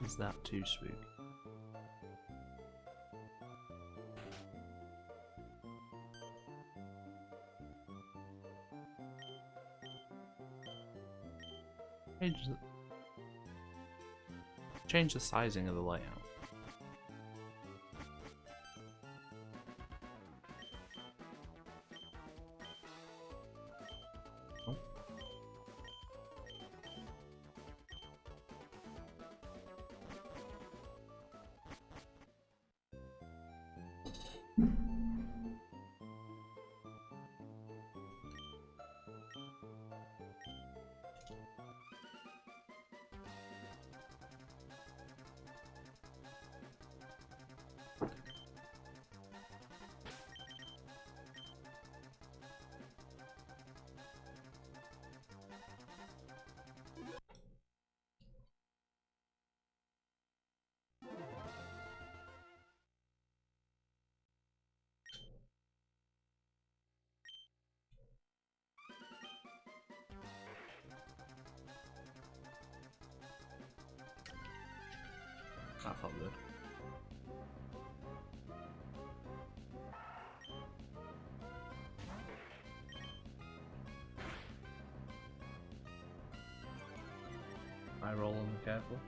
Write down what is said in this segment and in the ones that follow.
Is that too spooky? Change the sizing of the layout. Oh. That felt good. I roll on the careful.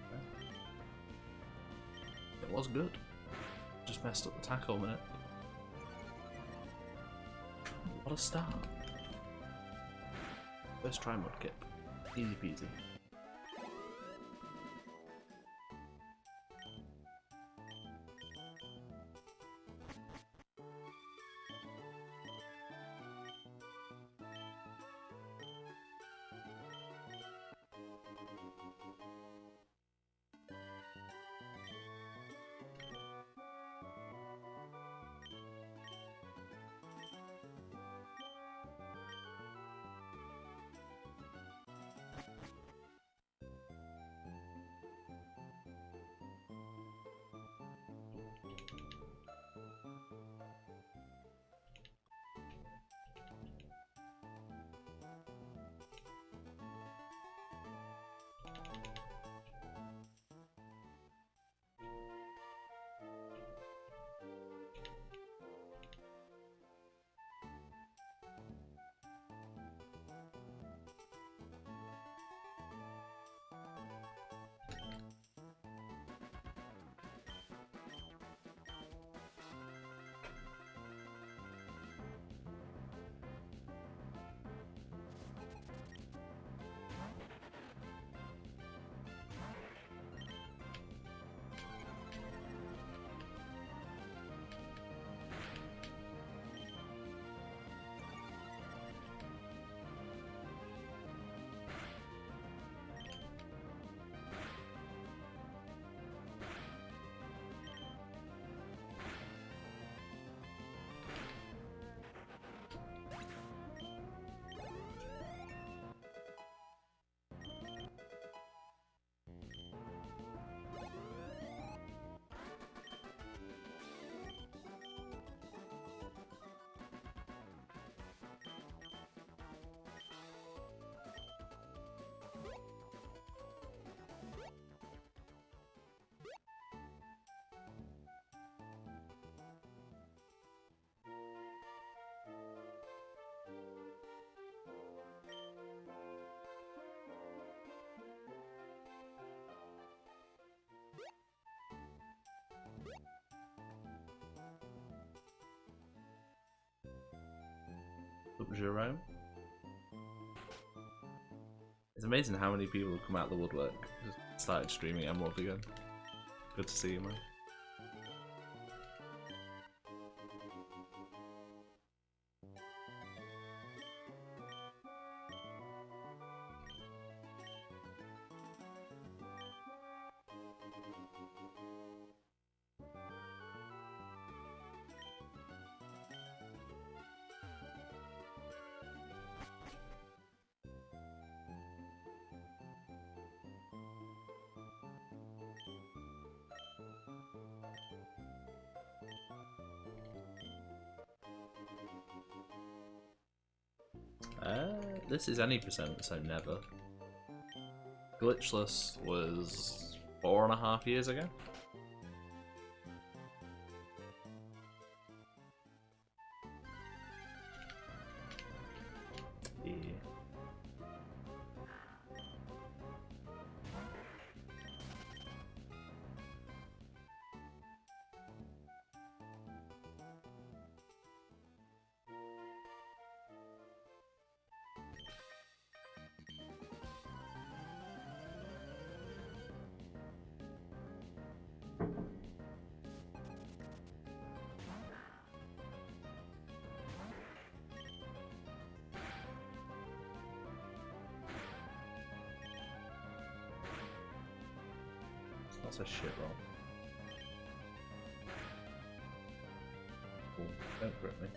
Okay. It was good. Just messed up the tackle a minute. What a start. First try mudkip. Easy peasy. Jerome. It's amazing how many people have come out of the woodwork. Just started streaming Emerald again. Good to see you, man. this is any percent, so never. Glitchless was 4.5 years ago. Yeah. That's a shit roll. Cool. Don't crit me.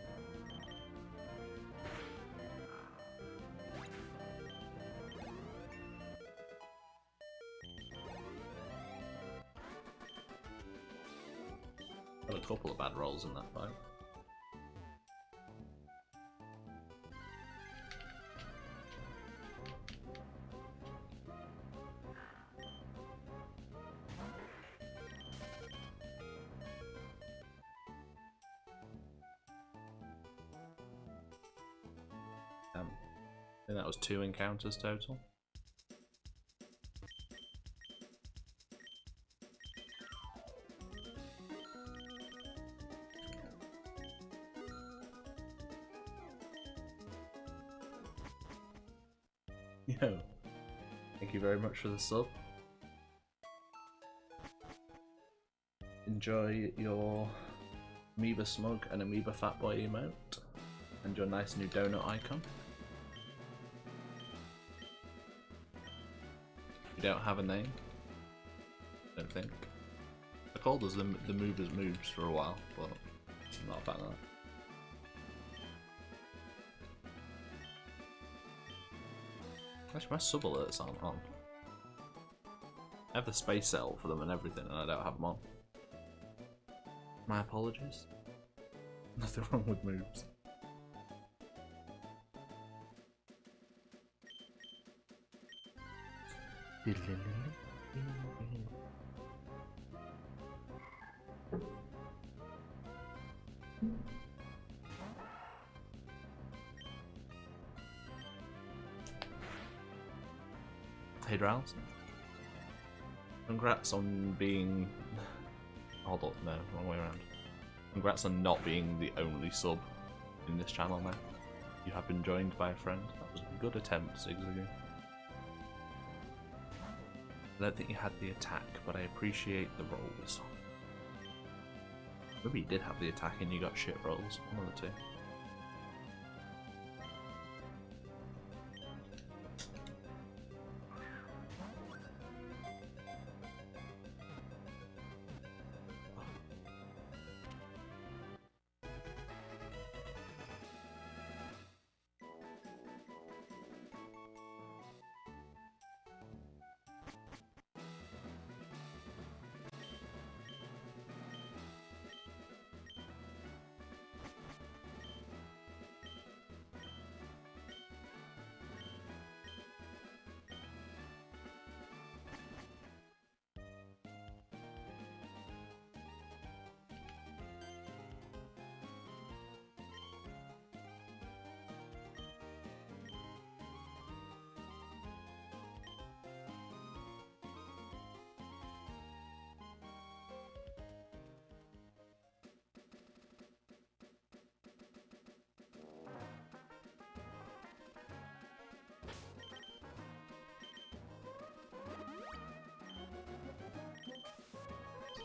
Got a couple of bad rolls in that fight. I think that was 2 encounters total. Yo, thank you very much for the sub. Enjoy your Amoeba Smug and Amoeba Fatboy emote, and your nice new donut icon. You don't have a name? Don't think. I called us the Movers Moves for a while, but I'm not a fan of that. Actually, my sub alerts aren't on. I have the space set up for them and everything, and I don't have them on. My apologies. Nothing wrong with moves. Hey Drowls. Congrats on being... Hold on, no, wrong way around. Congrats on not being the only sub in this channel now. You have been joined by a friend. That was a good attempt, Zigzagoo. I don't think you had the attack, but I appreciate the rolls. Maybe you did have the attack and you got shit rolls. One of the two.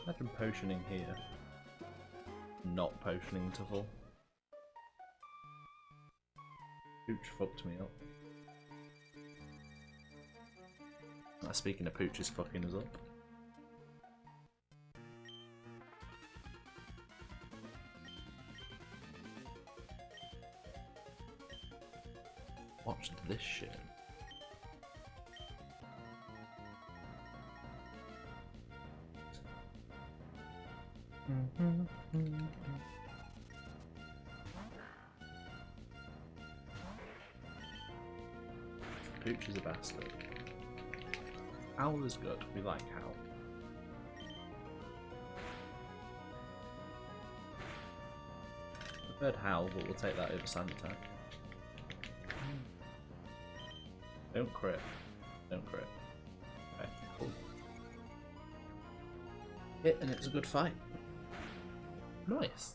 Imagine potioning here, not potioning to full. Pooch fucked me up. Speaking of Pooch is fucking us up. Watch this shit. Pooch is a bastard. Howl is good. We like Howl. Preferred Howl, but we'll take that over Sand Attack. Don't crit. Don't crit. Okay, cool. Hit, and it's a good fight. Nice.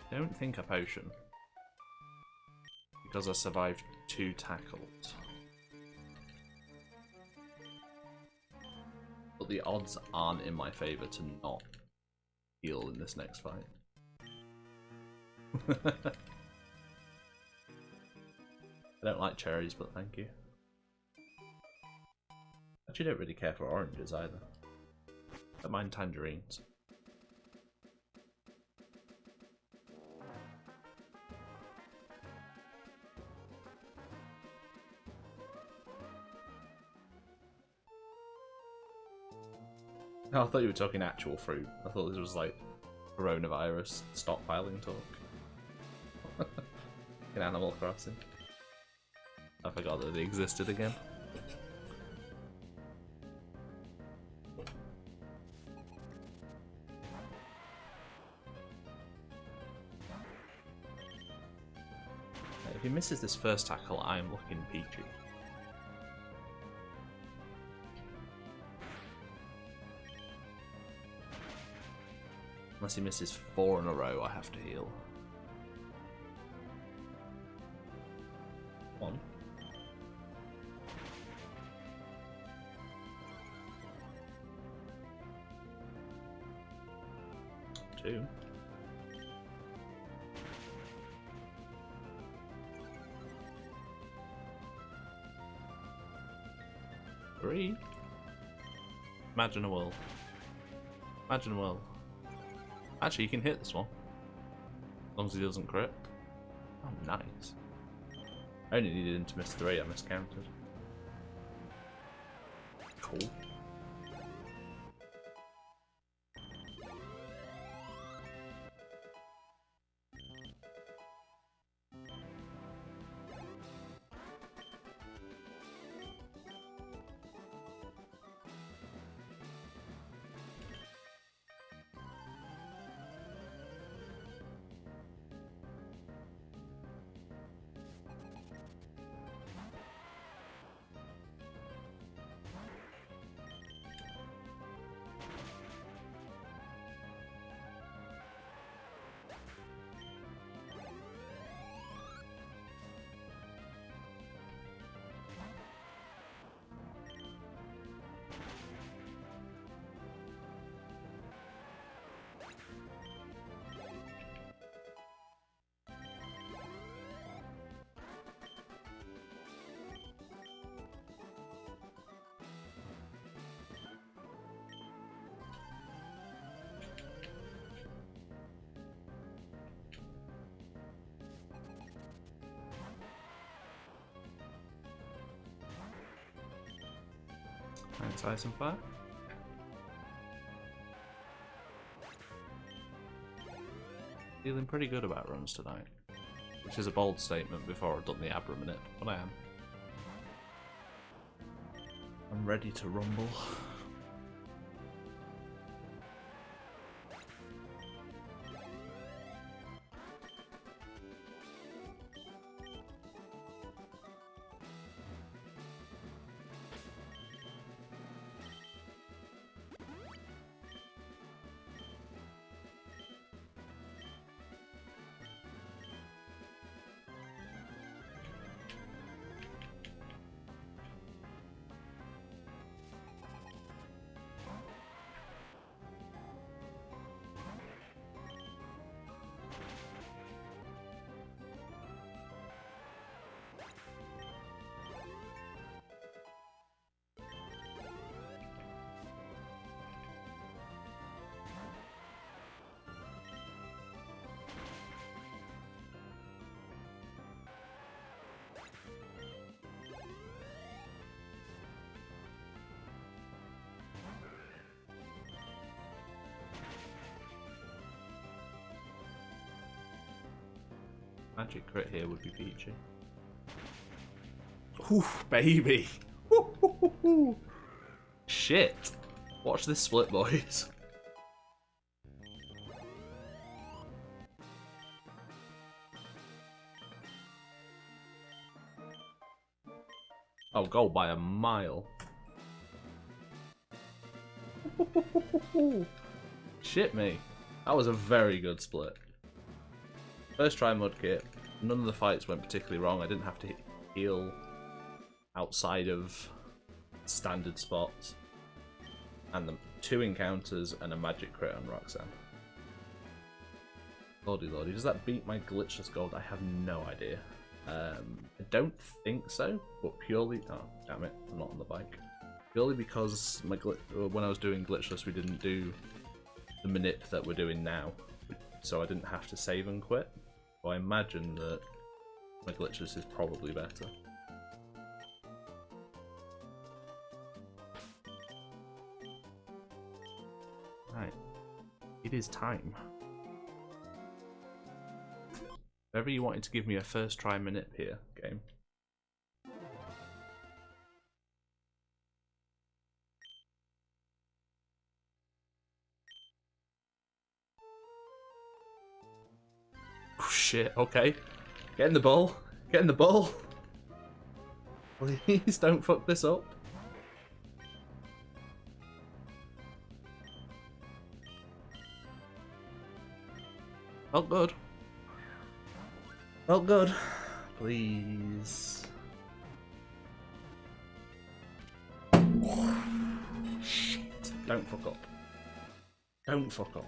Don't think a potion. Because I survived 2 tackles. But the odds aren't in my favour to not heal in this next fight. I don't like cherries, but thank you. Actually, don't really care for oranges either. Don't mind tangerines. Oh, I thought you were talking actual fruit. I thought this was like coronavirus stockpiling talk. In Animal Crossing. I forgot that they existed again. If he misses this first tackle, I am looking peachy. Unless he misses 4 in a row, I have to heal. 1. 2. 3. Imagine a world. Imagine a world. Actually, you can hit this one. As long as he doesn't crit. Oh, nice. I only needed him to miss 3, I miscounted. Cool. Thanks, Eisenfire. Feeling pretty good about runs tonight. Which is a bold statement before I've done the Abra minute, but I am. I'm ready to rumble. Magic crit here would be peachy. Oof, baby! Woo-hoo-hoo-hoo. Shit! Watch this split, boys. Oh, goal by a mile. Shit me. That was a very good split. First try mudkip. None of the fights went particularly wrong. I didn't have to heal outside of standard spots. And the 2 encounters and a magic crit on Roxanne. Lordy lordy. Does that beat my glitchless gold? I have no idea. I don't think so, but purely... Oh, damn it. I'm not on the bike. Purely because my when I was doing glitchless, we didn't do the manip that we're doing now. So I didn't have to save and quit. So I imagine that my glitchless is probably better. Right. It is time. If ever you wanted to give me a first try manip here, game. Oh shit, okay. Get in the ball. Get in the ball. Please don't fuck this up. Felt good. Felt good. Please. Shit. Don't fuck up. Don't fuck up.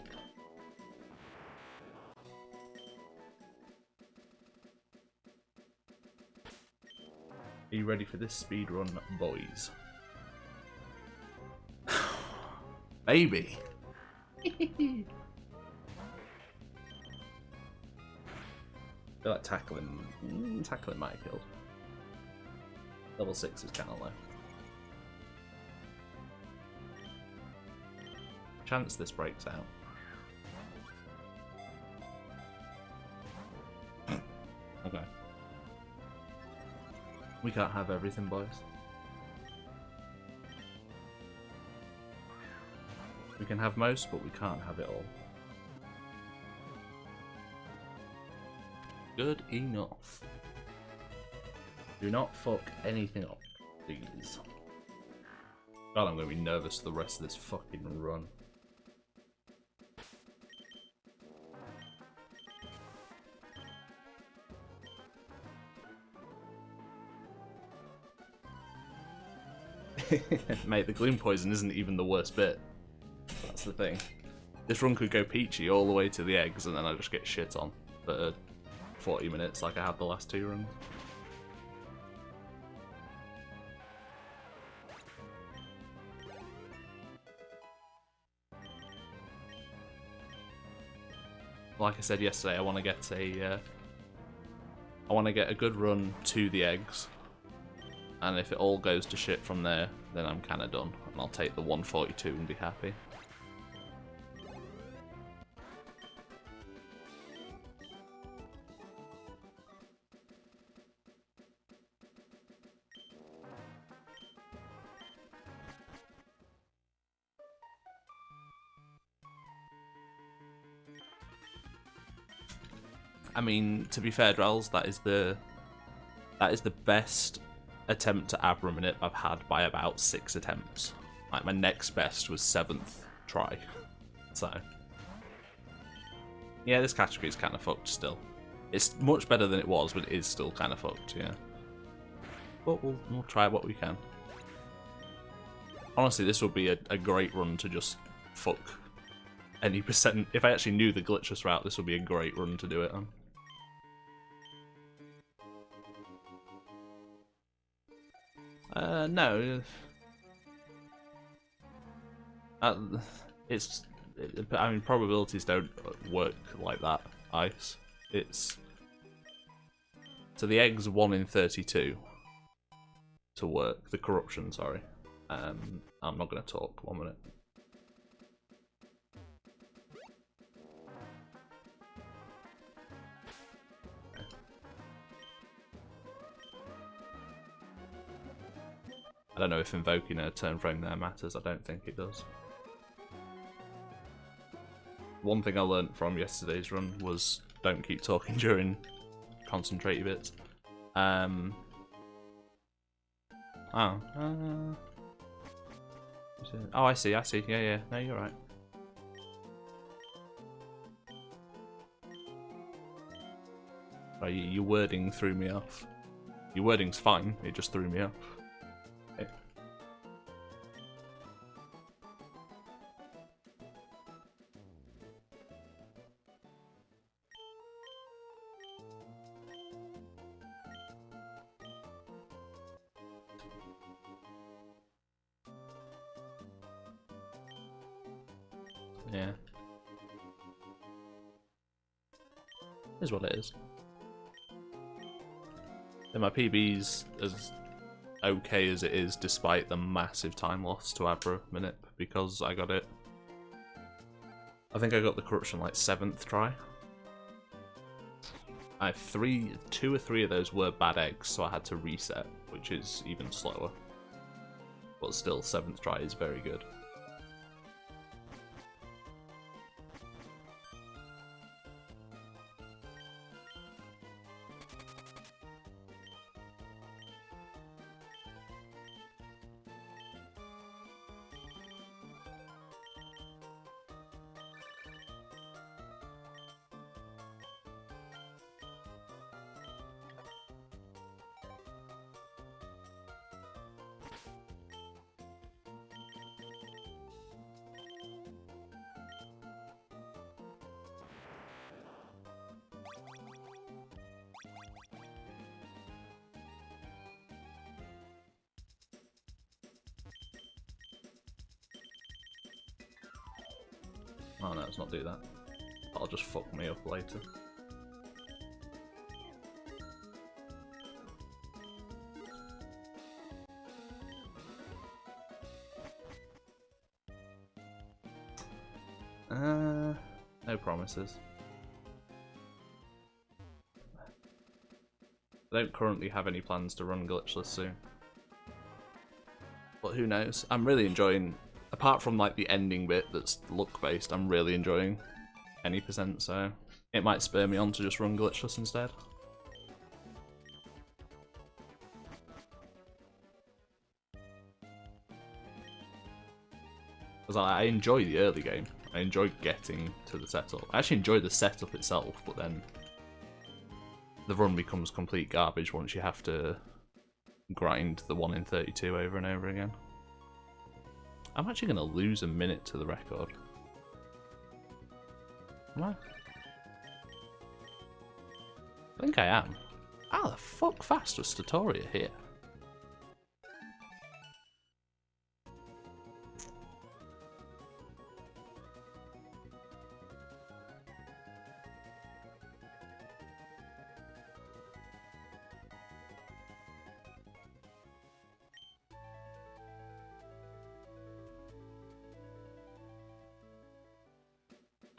Are you ready for this speed run, boys? Baby! I feel like tackling might have killed. Level 6 is kind of low. Chance this breaks out. Okay. We can't have everything, boys. We can have most, but we can't have it all. Good enough. Do not fuck anything up, please. God, I'm going to be nervous for the rest of this fucking run. Mate, the gloom poison isn't even the worst bit. That's the thing. This run could go peachy all the way to the eggs and then I just get shit on for 40 minutes like I have the last 2 runs. Like I said yesterday, I want to get a good run to the eggs. And if it all goes to shit from there, then I'm kind of done. And I'll take the 142 and be happy. I mean, to be fair, Drells, that is the best attempt to Abra minute I've had by about 6 attempts. Like, my next best was 7th try. So, yeah, this category is kind of fucked still. It's much better than it was, but it is still kind of fucked, yeah. But we'll try what we can. Honestly, this would be a great run to just fuck any percent. If I actually knew the glitchless route, this would be a great run to do it on. No. I mean, probabilities don't work like that, Ice. So the egg's 1 in 32 to work. The corruption, sorry. I'm not going to talk. 1 minute. I don't know if invoking a turn frame there matters. I don't think it does. One thing I learnt from yesterday's run was don't keep talking during concentrate bits. Oh. Oh, I see. Yeah. No, you're right. Right, your wording threw me off. Your wording's fine, it just threw me off. Okay. Yeah. Is what it is. And my PB's as okay as it is, despite the massive time loss to Abra Minip, because I got it. I think I got the corruption like 7th try. I have 2 or 3 of those were bad eggs, so I had to reset, which is even slower. But still, 7th try is very good. Oh no, let's not do that. That'll just fuck me up later. No promises. I don't currently have any plans to run glitchless soon. But who knows? I'm really enjoying, apart from like the ending bit that's luck based, I'm really enjoying any percent, so it might spur me on to just run glitchless instead. Because I enjoy the early game. I enjoy getting to the setup. I actually enjoy the setup itself, but then the run becomes complete garbage once you have to grind the 1 in 32 over and over again. I'm actually going to lose a minute to the record. Am I? I think I am. How the fuck fast was Statoria here?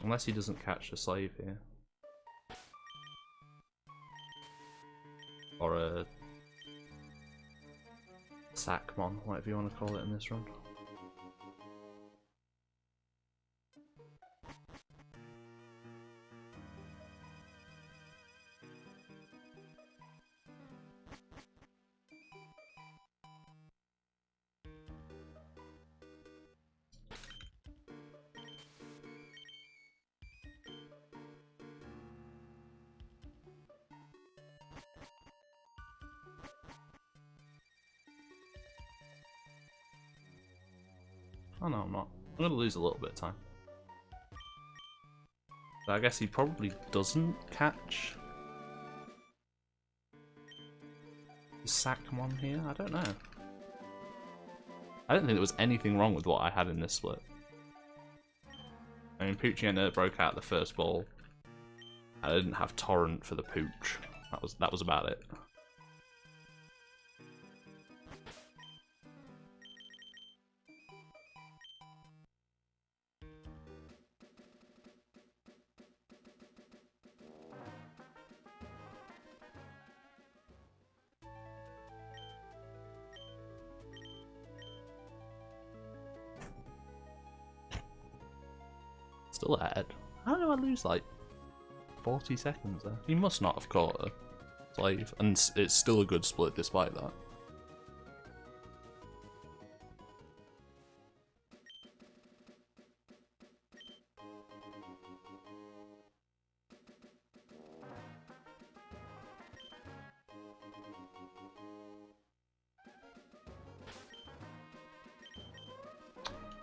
Unless he doesn't catch a slave here. Or a Sackmon, whatever you want to call it in this run. Oh no, I'm not. I'm going to lose a little bit of time. So I guess he probably doesn't catch the Sackmon here? I don't know. I don't think there was anything wrong with what I had in this split. I mean, Poochiana broke out the first ball. I didn't have Torrent for the Pooch. That was about it. Still ahead. How do I lose like 40 seconds there? He must not have caught a slave, and it's still a good split despite that.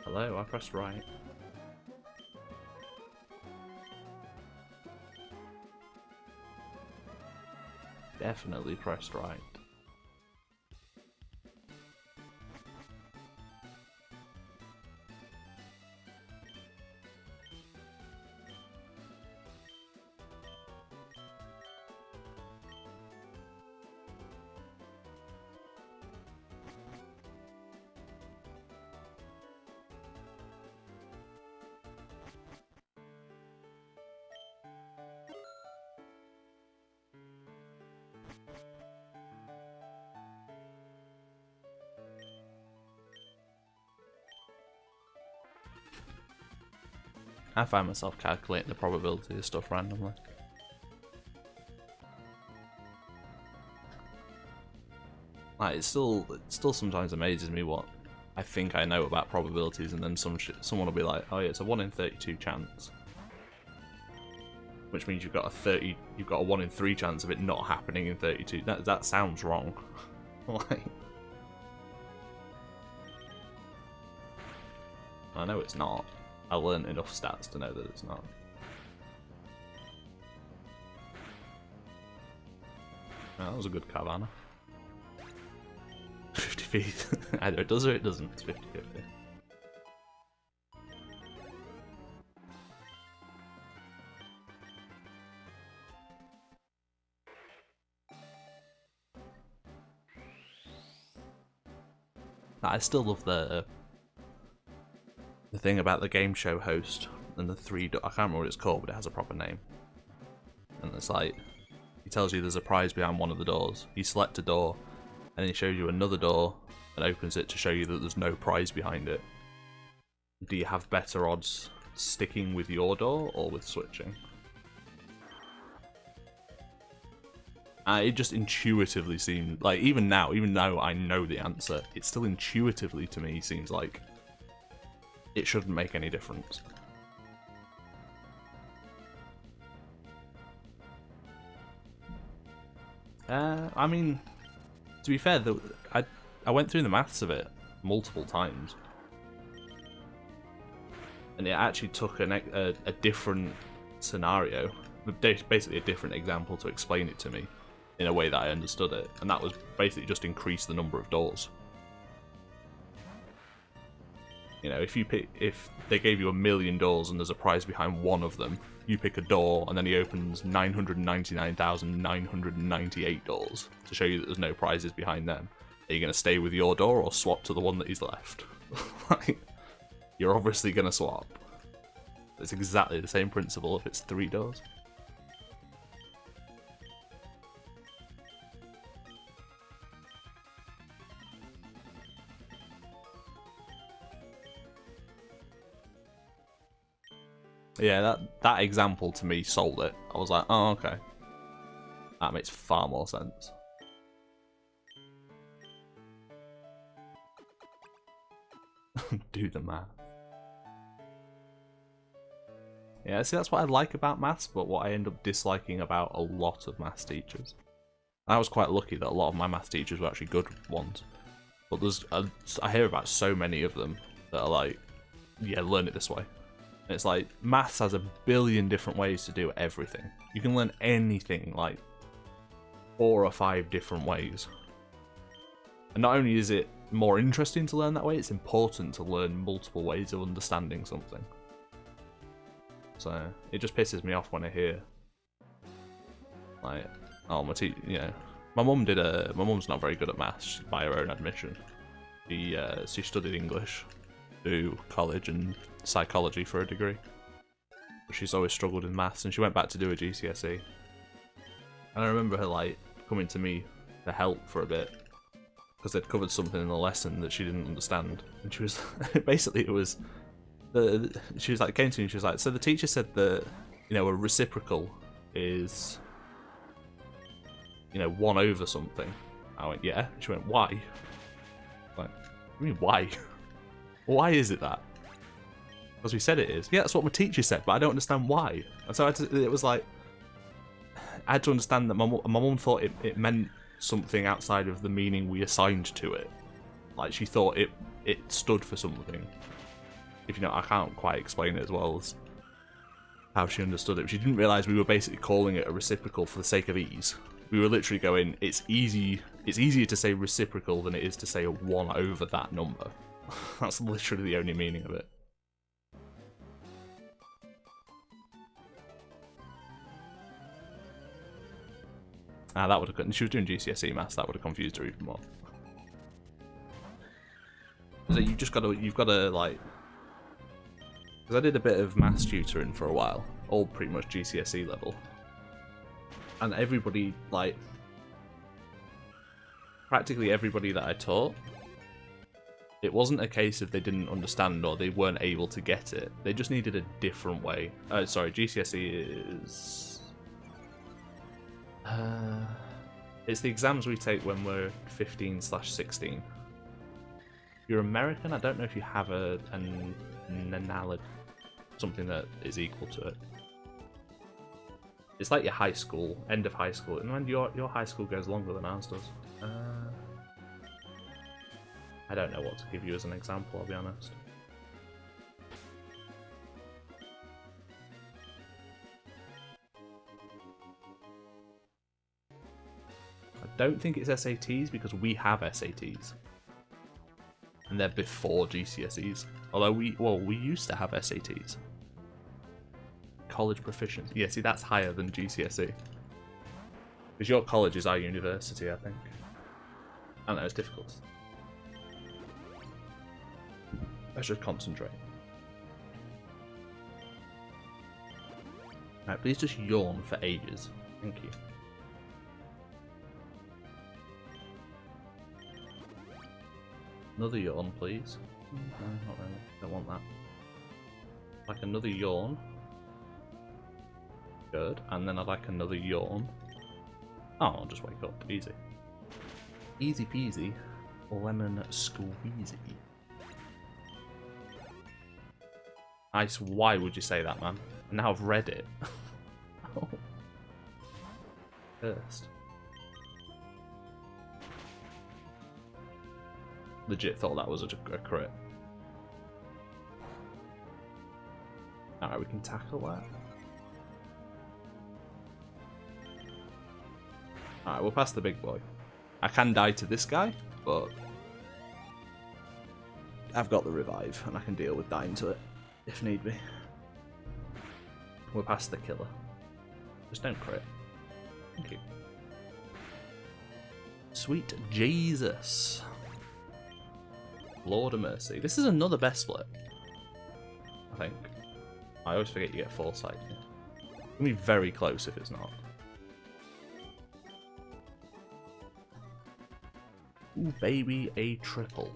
Hello, I pressed right. Definitely pressed right. I find myself calculating the probability of stuff randomly. Like, it still sometimes amazes me what I think I know about probabilities, and then someone will be like, "Oh yeah, it's a 1 in 32 chance," which means you've got a 1 in 3 chance of it not happening in 32. That sounds wrong. Like, I know it's not. I learned enough stats to know that it's not. Oh, that was a good Carvana. 50 feet. Either it does or it doesn't. It's 50-50. I still love the thing about the game show host and the I can't remember what it's called, but it has a proper name. And it's like, he tells you there's a prize behind one of the doors. You select a door, and then he shows you another door and opens it to show you that there's no prize behind it. Do you have better odds sticking with your door or with switching? It just intuitively seemed like, even now, even though I know the answer, it still intuitively to me seems like it shouldn't make any difference. I mean, to be fair, I went through the maths of it multiple times, and it actually took a different scenario, basically a different example, to explain it to me in a way that I understood it, and that was basically just increase the number of doors. You know, if they gave you 1,000,000 doors and there's a prize behind one of them, you pick a door and then he opens 999,998 doors to show you that there's no prizes behind them. Are you going to stay with your door or swap to the one that he's left? Like, you're obviously going to swap. It's exactly the same principle if it's 3 doors. Yeah, that example to me sold it. I was like, oh, okay. That makes far more sense. Do the math. Yeah, see, that's what I like about maths, but what I end up disliking about a lot of maths teachers. I was quite lucky that a lot of my maths teachers were actually good ones. But I hear about so many of them that are like, yeah, learn it this way. And it's like, maths has a billion different ways to do everything. You can learn anything like 4 or 5 different ways. And not only is it more interesting to learn that way, it's important to learn multiple ways of understanding something. So it just pisses me off when I hear like, oh, my mum's not very good at maths by her own admission. She studied English through college and psychology for a degree. But she's always struggled in maths, and she went back to do a GCSE. And I remember her like coming to me to help for a bit because they'd covered something in the lesson that she didn't understand, and she was basically, it was she was like, came to me and she was like, so the teacher said that, you know, a reciprocal is, you know, 1 over something. I went, yeah. She went, why? Like, I mean, why? Why is it that? Because we said it is. Yeah, that's what my teacher said, but I don't understand why. And so it was like, I had to understand that my mum thought it meant something outside of the meaning we assigned to it. Like, she thought it stood for something. If you know, I can't quite explain it as well as how she understood it. She didn't realise we were basically calling it a reciprocal for the sake of ease. We were literally going, it's easier to say reciprocal than it is to say 1 over that number. That's literally the only meaning of it. That would have. She was doing GCSE maths. That would have confused her even more. So you've got to like. Because I did a bit of maths tutoring for a while, all pretty much GCSE level, and everybody, like, practically everybody that I taught, it wasn't a case of they didn't understand or they weren't able to get it. They just needed a different way. Sorry, GCSE is. It's the exams we take when we're 15/16. If you're American, I don't know if you have an analogy, something that is equal to it. It's like your high school, end of high school, and when your high school goes longer than ours does. I don't know what to give you as an example, I'll be honest. I don't think it's SATs because we have SATs. And they're before GCSEs. Although we used to have SATs. College proficiency. Yeah, see, that's higher than GCSE. Because your college is our university, I think. I don't know, it's difficult. I should concentrate. Alright, please just yawn for ages. Thank you. Another yawn, please. No, not really. Don't want that. Like another yawn. Good. And then I'd like another yawn. Oh, I'll just wake up. Easy. Easy peasy. Lemon squeezy. Nice. Why would you say that, man? Now I've read it. Oh. Cursed. Legit thought that was a crit. Alright, we can tackle that. Alright, we'll pass the big boy. I can die to this guy, but I've got the revive and I can deal with dying to it if need be. We're past the killer. Just don't crit. Thank you. Sweet Jesus. Lord of mercy. This is another best split. I think. I always forget you get foresight. It's gonna be very close if it's not. Ooh, baby, a triple.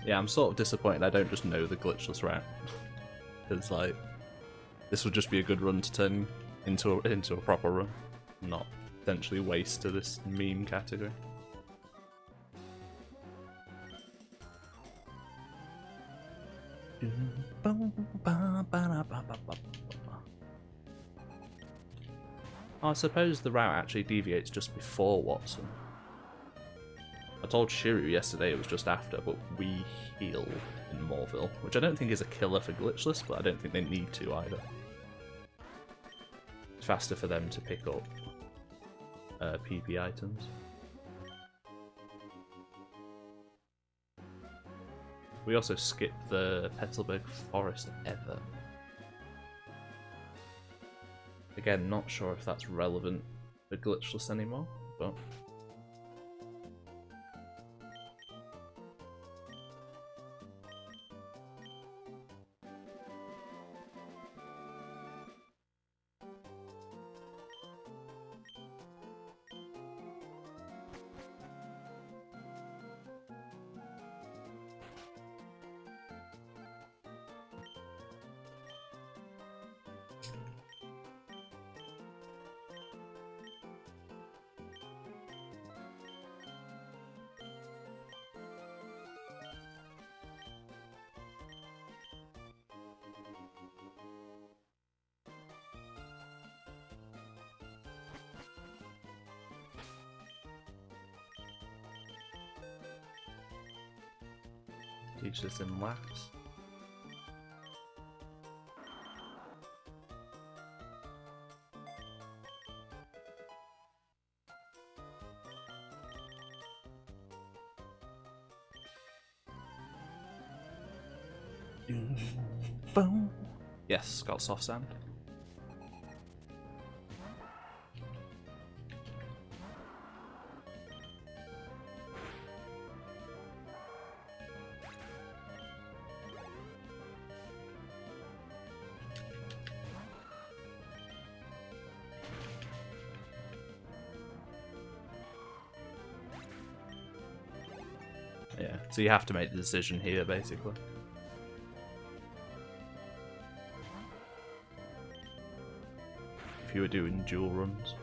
Yeah, I'm sort of disappointed I don't just know the glitchless route. Because, like, this would just be a good run to turn into a proper run. Not potentially waste to this meme category. I suppose the route actually deviates just before Watson. I told Shiryu yesterday it was just after, but we heal in Morville, which I don't think is a killer for glitchless, but I don't think they need to either. It's faster for them to pick up PP items. We also skipped the Petalburg Forest ever. Again, not sure if that's relevant for glitchless anymore, but... Teaches in wax. Boom. Yes, got soft sand. Yeah, so you have to make the decision here, basically. If you were doing dual runs.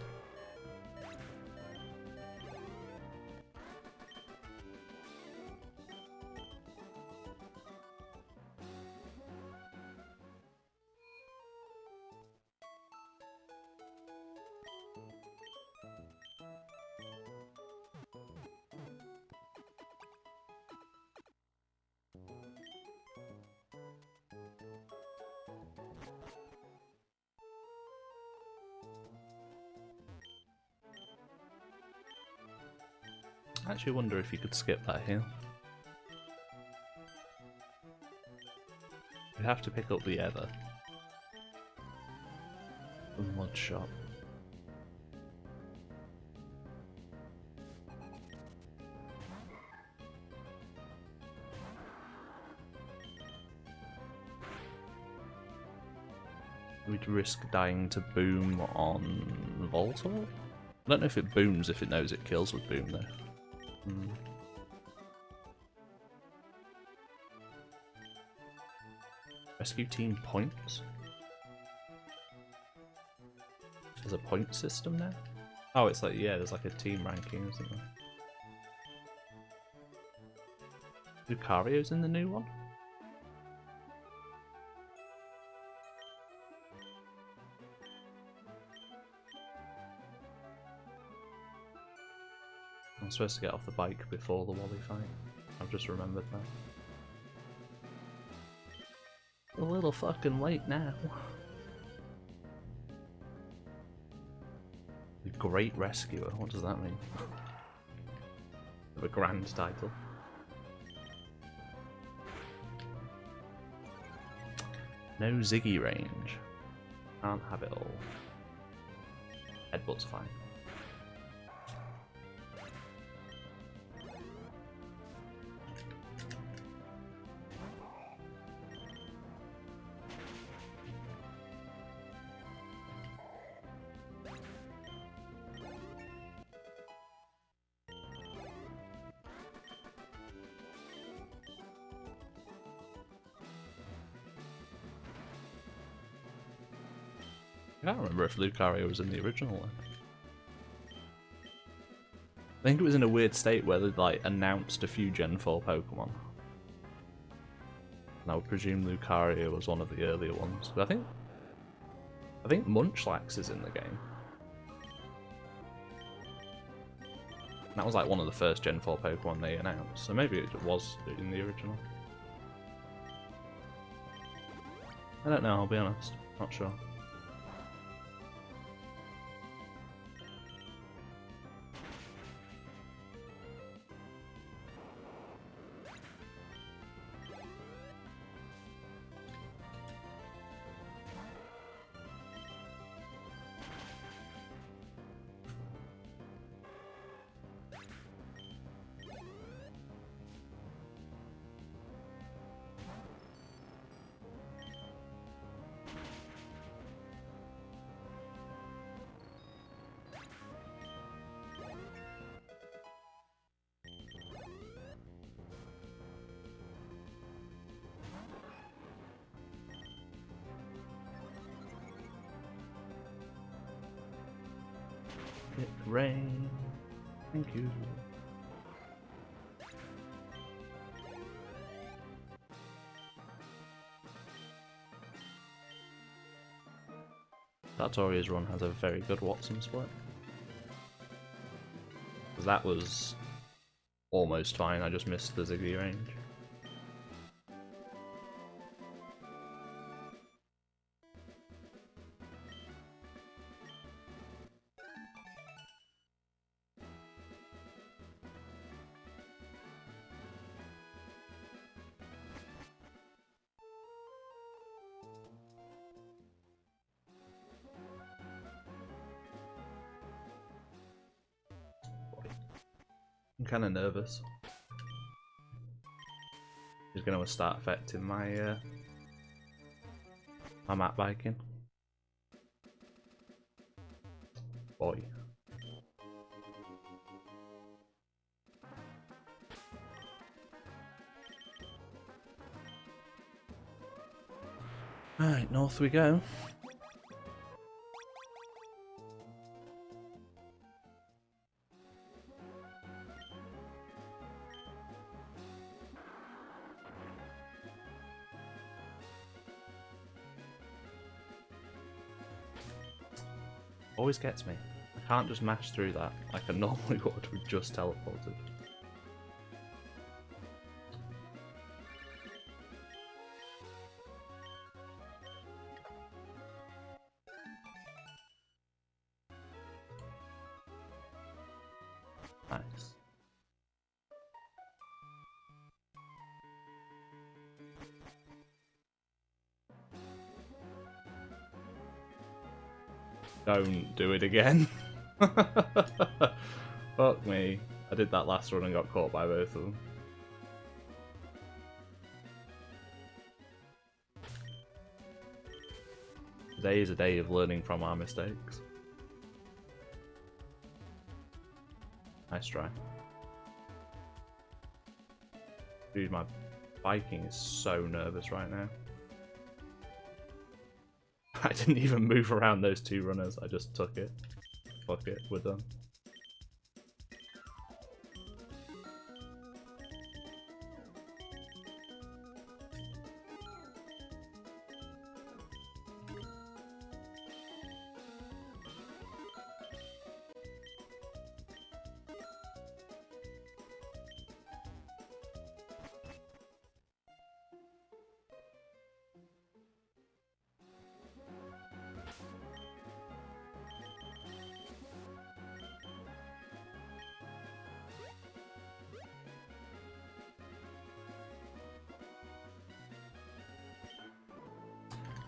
I actually wonder if you could skip that hill. You have to pick up the Ether. The mud shot. We'd risk dying to boom on Voltor? I don't know if it booms if it knows it kills with boom though. Rescue team points? There's a point system now? Oh, it's like, yeah, there's like a team ranking or something. Lucario's in the new one? I'm supposed to get off the bike before the Wally fight. I've just remembered that. A little fucking late now. The Great Rescuer, what does that mean? The grand title. No Ziggy range. Can't have it all. Headbutt's fine. I can't remember if Lucario was in the original one. I think it was in a weird state where they like announced a few Gen 4 Pokemon. And I would presume Lucario was one of the earlier ones. But I think Munchlax is in the game. And that was like one of the first Gen 4 Pokemon they announced. So maybe it was in the original. I don't know, I'll be honest. Not sure. it rain. Thank you. Sartorius run has a very good Watson split. Because that was almost fine, I just missed the Ziggy range. I'm kind of nervous. He's going to start affecting my my map biking. Boy. Alright, north we go. Always gets me. I can't just mash through that like I normally would with just teleported. Nice. Don't do it again. Fuck me. I did that last run and got caught by both of them. Today is a day of learning from our mistakes. Nice try. Dude, my biking is so nervous right now. I didn't even move around those two runners, I just took it. Fuck it, we're done.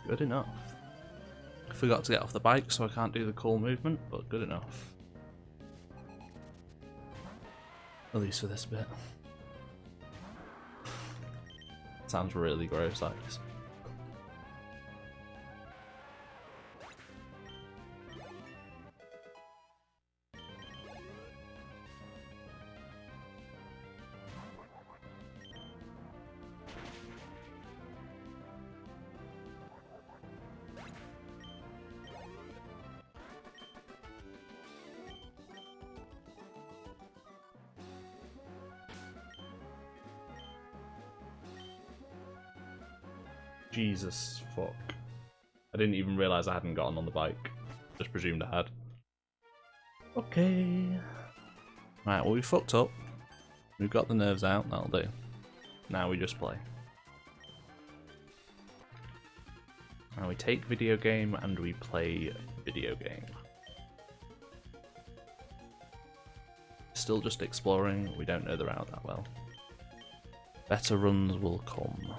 Good enough. I forgot to get off the bike, so I can't do the cool movement, but good enough. At least for this bit. Sounds really gross, like this. Jesus fuck. I didn't even realise I hadn't gotten on the bike. Just presumed I had. Okay. Right, well we fucked up. We've got the nerves out, that'll do. Now we just play. Now we take video game and we play video game. Still just exploring, we don't know the route that well. Better runs will come.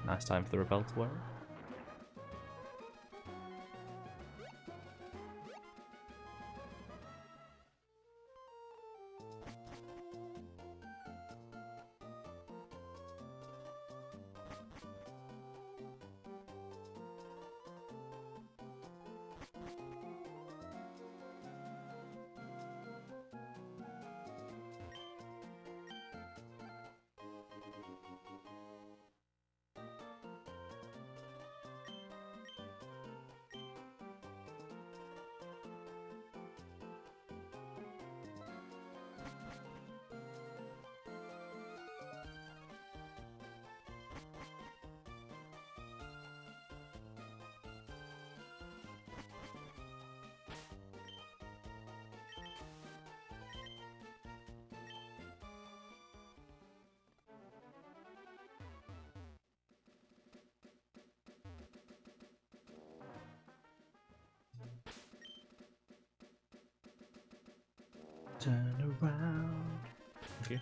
Nice time for the Rebel to wear it. Turn around. Thank you.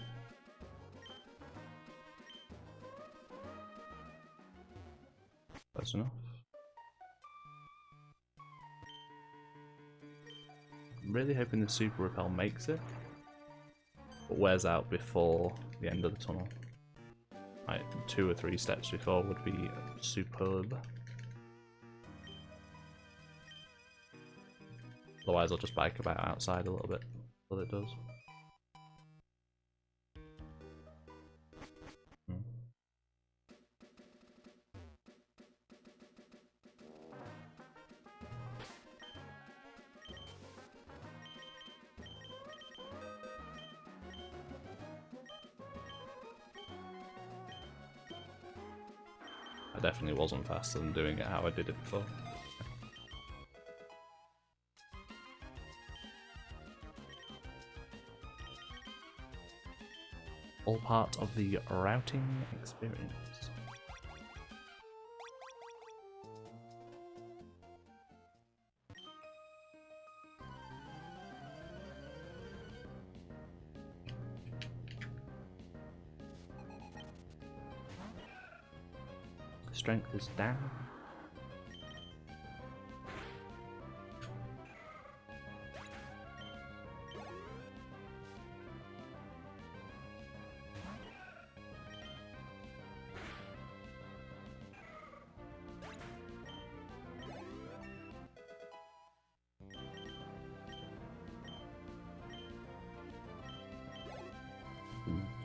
That's enough. I'm really hoping the super repel makes it, but wears out before the end of the tunnel. Like 2 or 3 steps before would be superb. Otherwise I'll just bike about outside a little bit until it does. I definitely wasn't faster than doing it how I did it before. All part of the routing experience. Strength is down.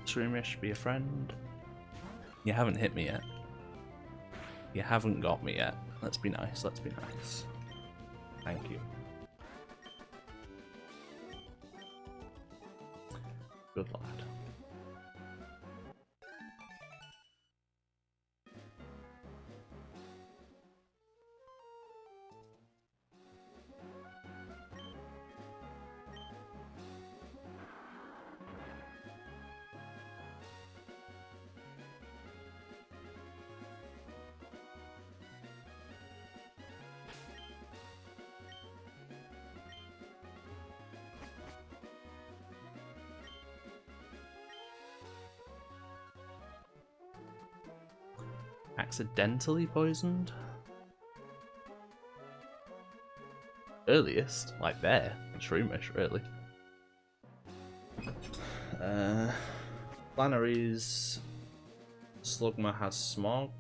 Shroomish, be a friend. You haven't hit me yet. You haven't got me yet. Let's be nice, let's be nice. Thank you. Good lad. Accidentally poisoned? Earliest? Like there. Shroomish, really. Flannery's Slugma has smog.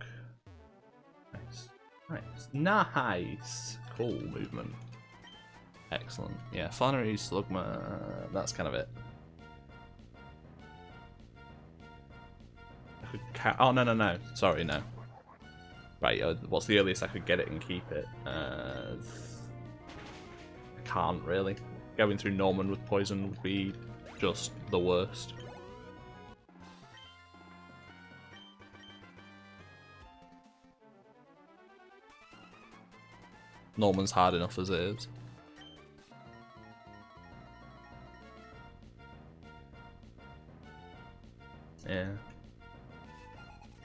Nice. Nice. Nice! Cool movement. Excellent. Yeah, Flannery's Slugma, that's kind of it. I could oh, no. Sorry, no. Right, what's the earliest I could get it and keep it? I can't really. Going through Norman with poison would be just the worst. Norman's hard enough as it is. Yeah.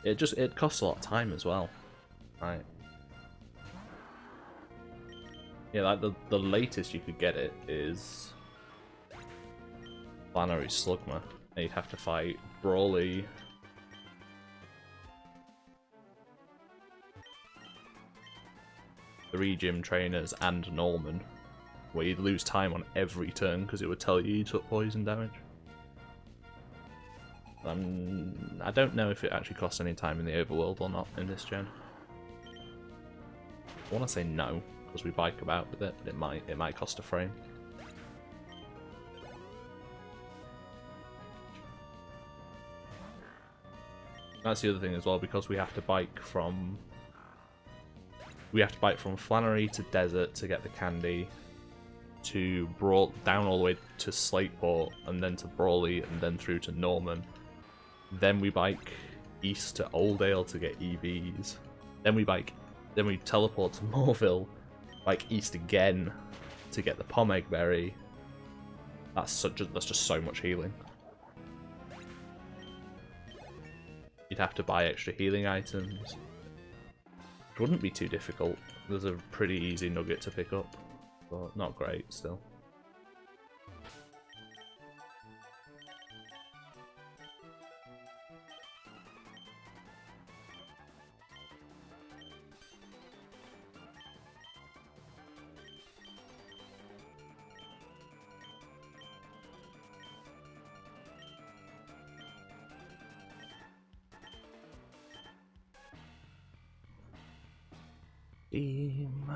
It costs a lot of time as well. Right. Yeah, like the latest you could get it is Flannery Slugma, and you'd have to fight Brawly, three gym trainers, and Norman, where you'd lose time on every turn because it would tell you took poison damage. I don't know if it actually costs any time in the overworld or not in this gen. I want to say no, because we bike about with it, but it might cost a frame. That's the other thing as well, because we have to bike from Flannery to Desert to get the candy, to down all the way to Slateport, and then to Brawley, and then through to Norman. Then we bike east to Oldale to get EVs. Then we teleport to Morville, bike east again to get the Pomegg Berry. That's just so much healing. You'd have to buy extra healing items. It wouldn't be too difficult. There's a pretty easy nugget to pick up, but not great still. Beam.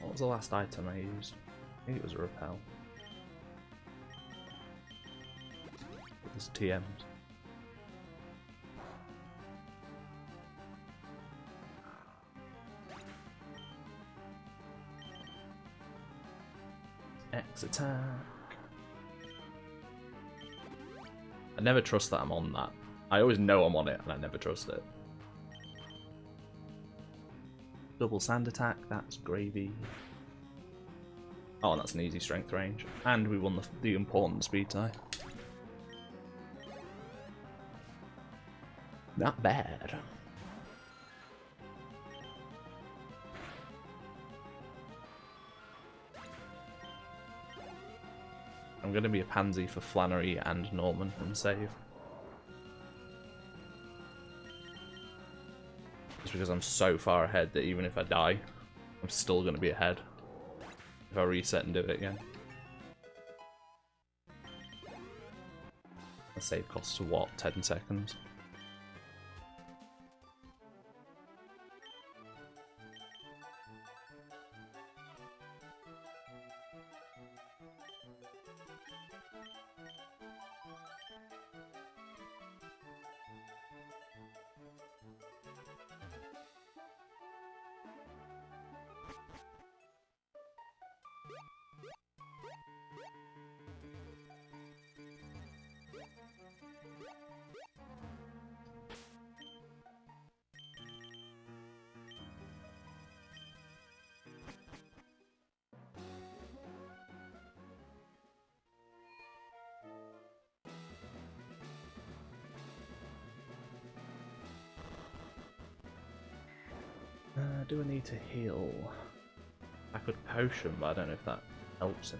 What was the last item I used? I think it was a repel. It was TMs. X attack. I never trust that I'm on that. I always know I'm on it and I never trust it. Double sand attack, that's gravy. Oh, and that's an easy strength range. And we won the important speed tie. Not bad. I'm going to be a pansy for Flannery and Norman and save. Just because I'm so far ahead that even if I die, I'm still going to be ahead. If I reset and do it again. The save costs what? 10 seconds? Do I need to heal? I could potion, but I don't know if that helps it.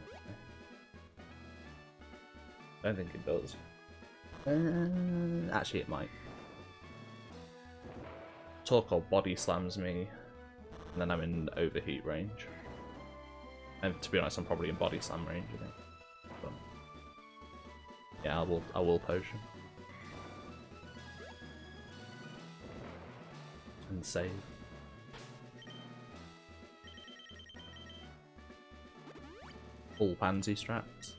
I don't think it does. Actually, it might. Torkoal body slams me, and then I'm in overheat range. And to be honest, I'm probably in body slam range, I think. But yeah, I will potion. And save. Full pansy straps.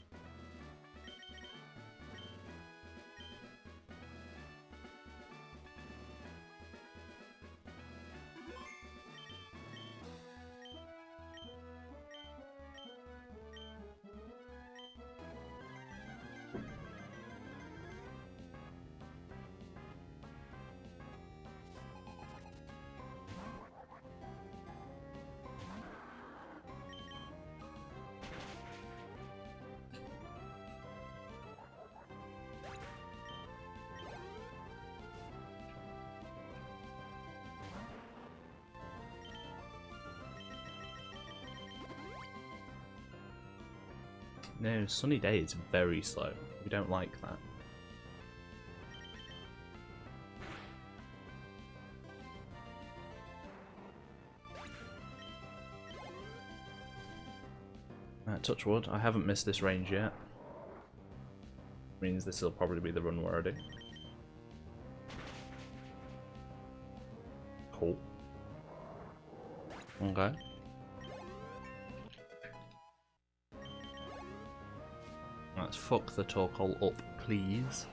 No, sunny day is very slow. We don't like that. Touch wood. I haven't missed this range yet. Means this will probably be the run we're already. Cool. Okay. Let's fuck the Torkoal up, please.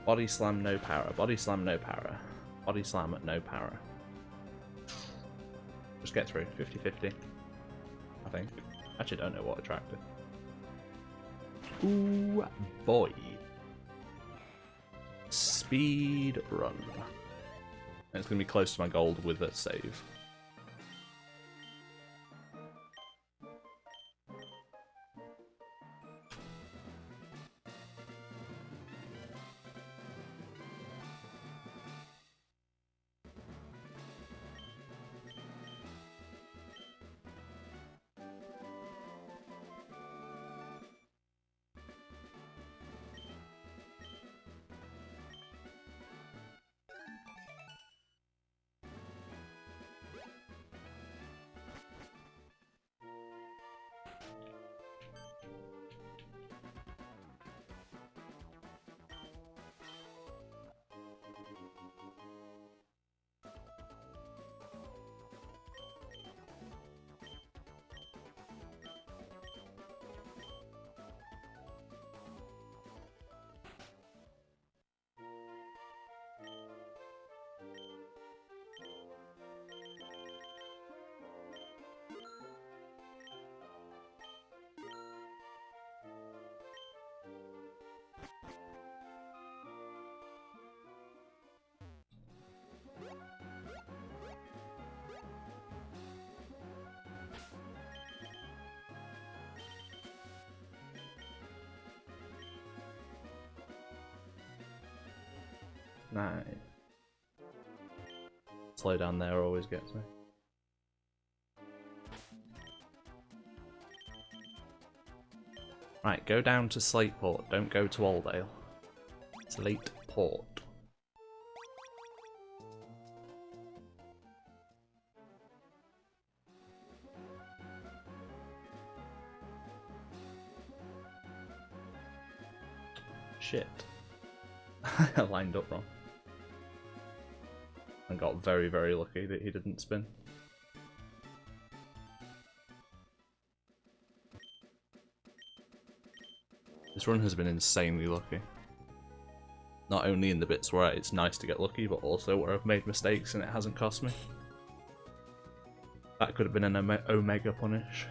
Body slam, no power. Body slam, no power. Body slam at no power. Just get through. 50-50. I think. Actually, don't know what attracted. Ooh, boy. Speed run. And it's going to be close to my gold with a save. Nice. Slow down there always gets me. Right, go down to Slateport, don't go to Aldale. Slateport. Shit. I lined up wrong. And got very, very lucky that he didn't spin. This run has been insanely lucky. Not only in the bits where it's nice to get lucky, but also where I've made mistakes and it hasn't cost me. That could have been an Omega punish.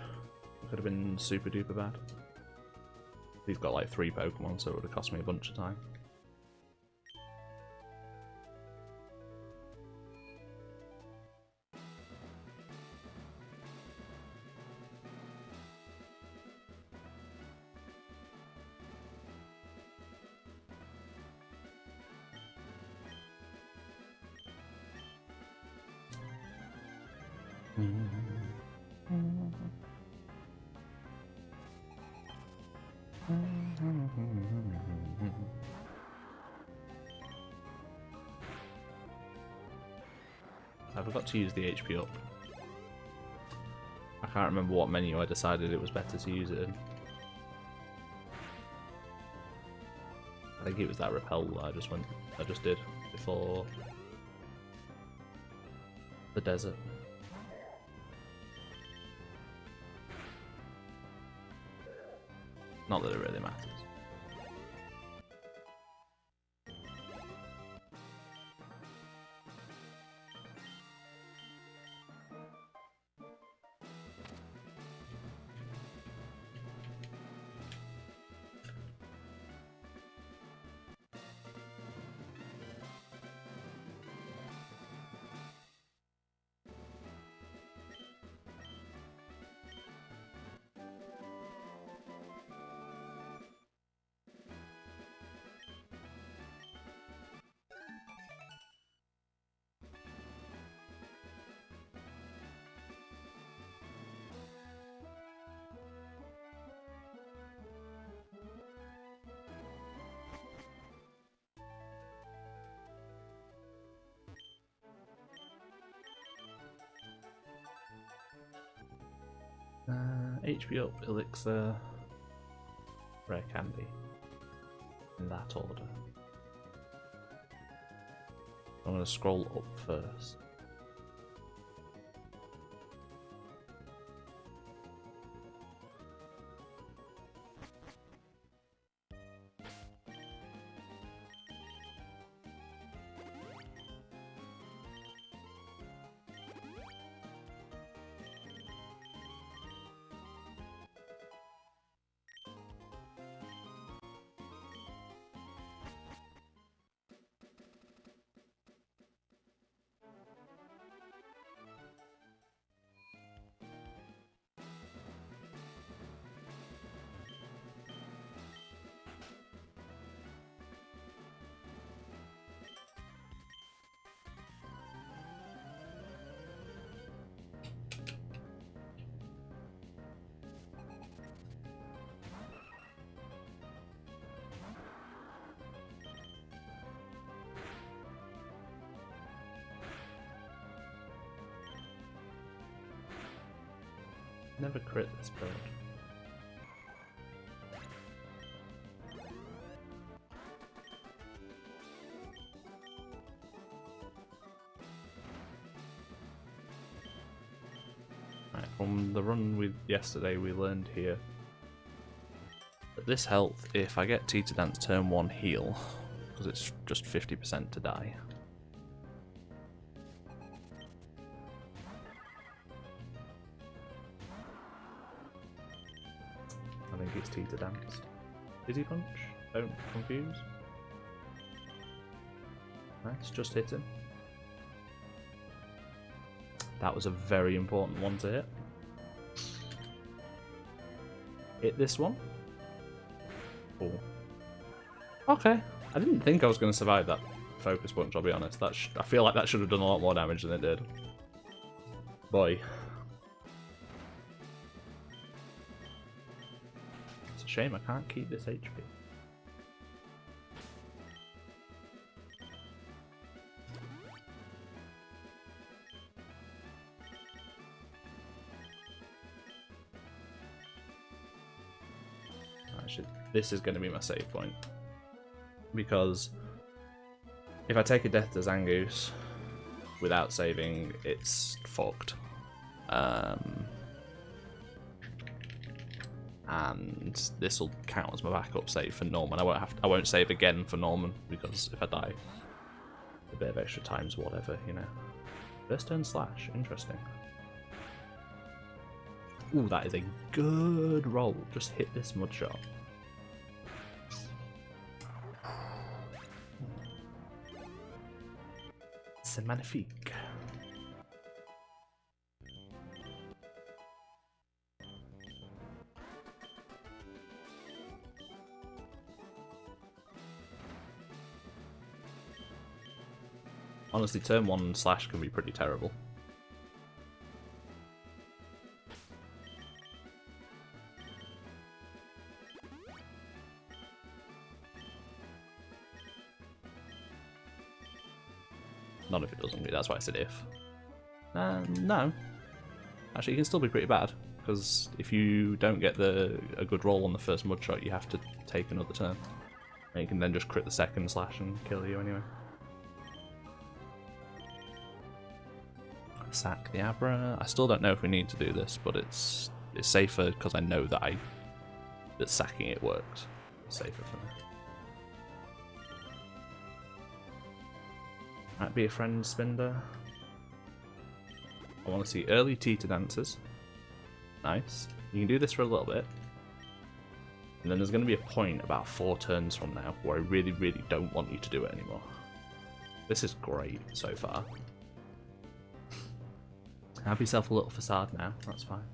It could have been super duper bad. He's got like 3 Pokemon, so it would have cost me a bunch of time. I forgot to use the HP up. I can't remember what menu I decided it was better to use it in. I think it was that repel that I just did before the desert. Not that it really matters. HP up, elixir, rare candy, in that order. I'm going to scroll up first. Never crit this bird. Right, from the run with yesterday we learned here that this health, if I get T to Dance turn 1 heal, because it's just 50% to die. He's T to Dance. Is he punch? Don't confuse. Nice, just hit him. That was a very important one to hit. Hit this one. Oh. Okay, I didn't think I was going to survive that. focus punch, I'll be honest. I feel like that should have done a lot more damage than it did. Boy. It's a shame I can't keep this HP. Actually, this is going to be my save point. Because if I take a death to Zangoose without saving, it's fucked. And this will count as my backup save for Norman. I won't save again for Norman because if I die, a bit of extra times, whatever, you know. First turn slash, interesting. Ooh, that is a good roll. Just hit this mud shot. C'est magnifique. Honestly, turn 1 slash can be pretty terrible. Not if it doesn't be, that's why I said if. No. Actually, it can still be pretty bad, because if you don't get a good roll on the first mud shot, you have to take another turn. And you can then just crit the second slash and kill you anyway. Sack the Abra. I still don't know if we need to do this, but it's safer because I know that sacking it works. It's safer for me. Might be a friend Spinder. I want to see early teeter dancers. Nice. You can do this for a little bit. And then there's going to be a point about 4 turns from now where I really, really don't want you to do it anymore. This is great so far. Have yourself a little facade now, that's fine.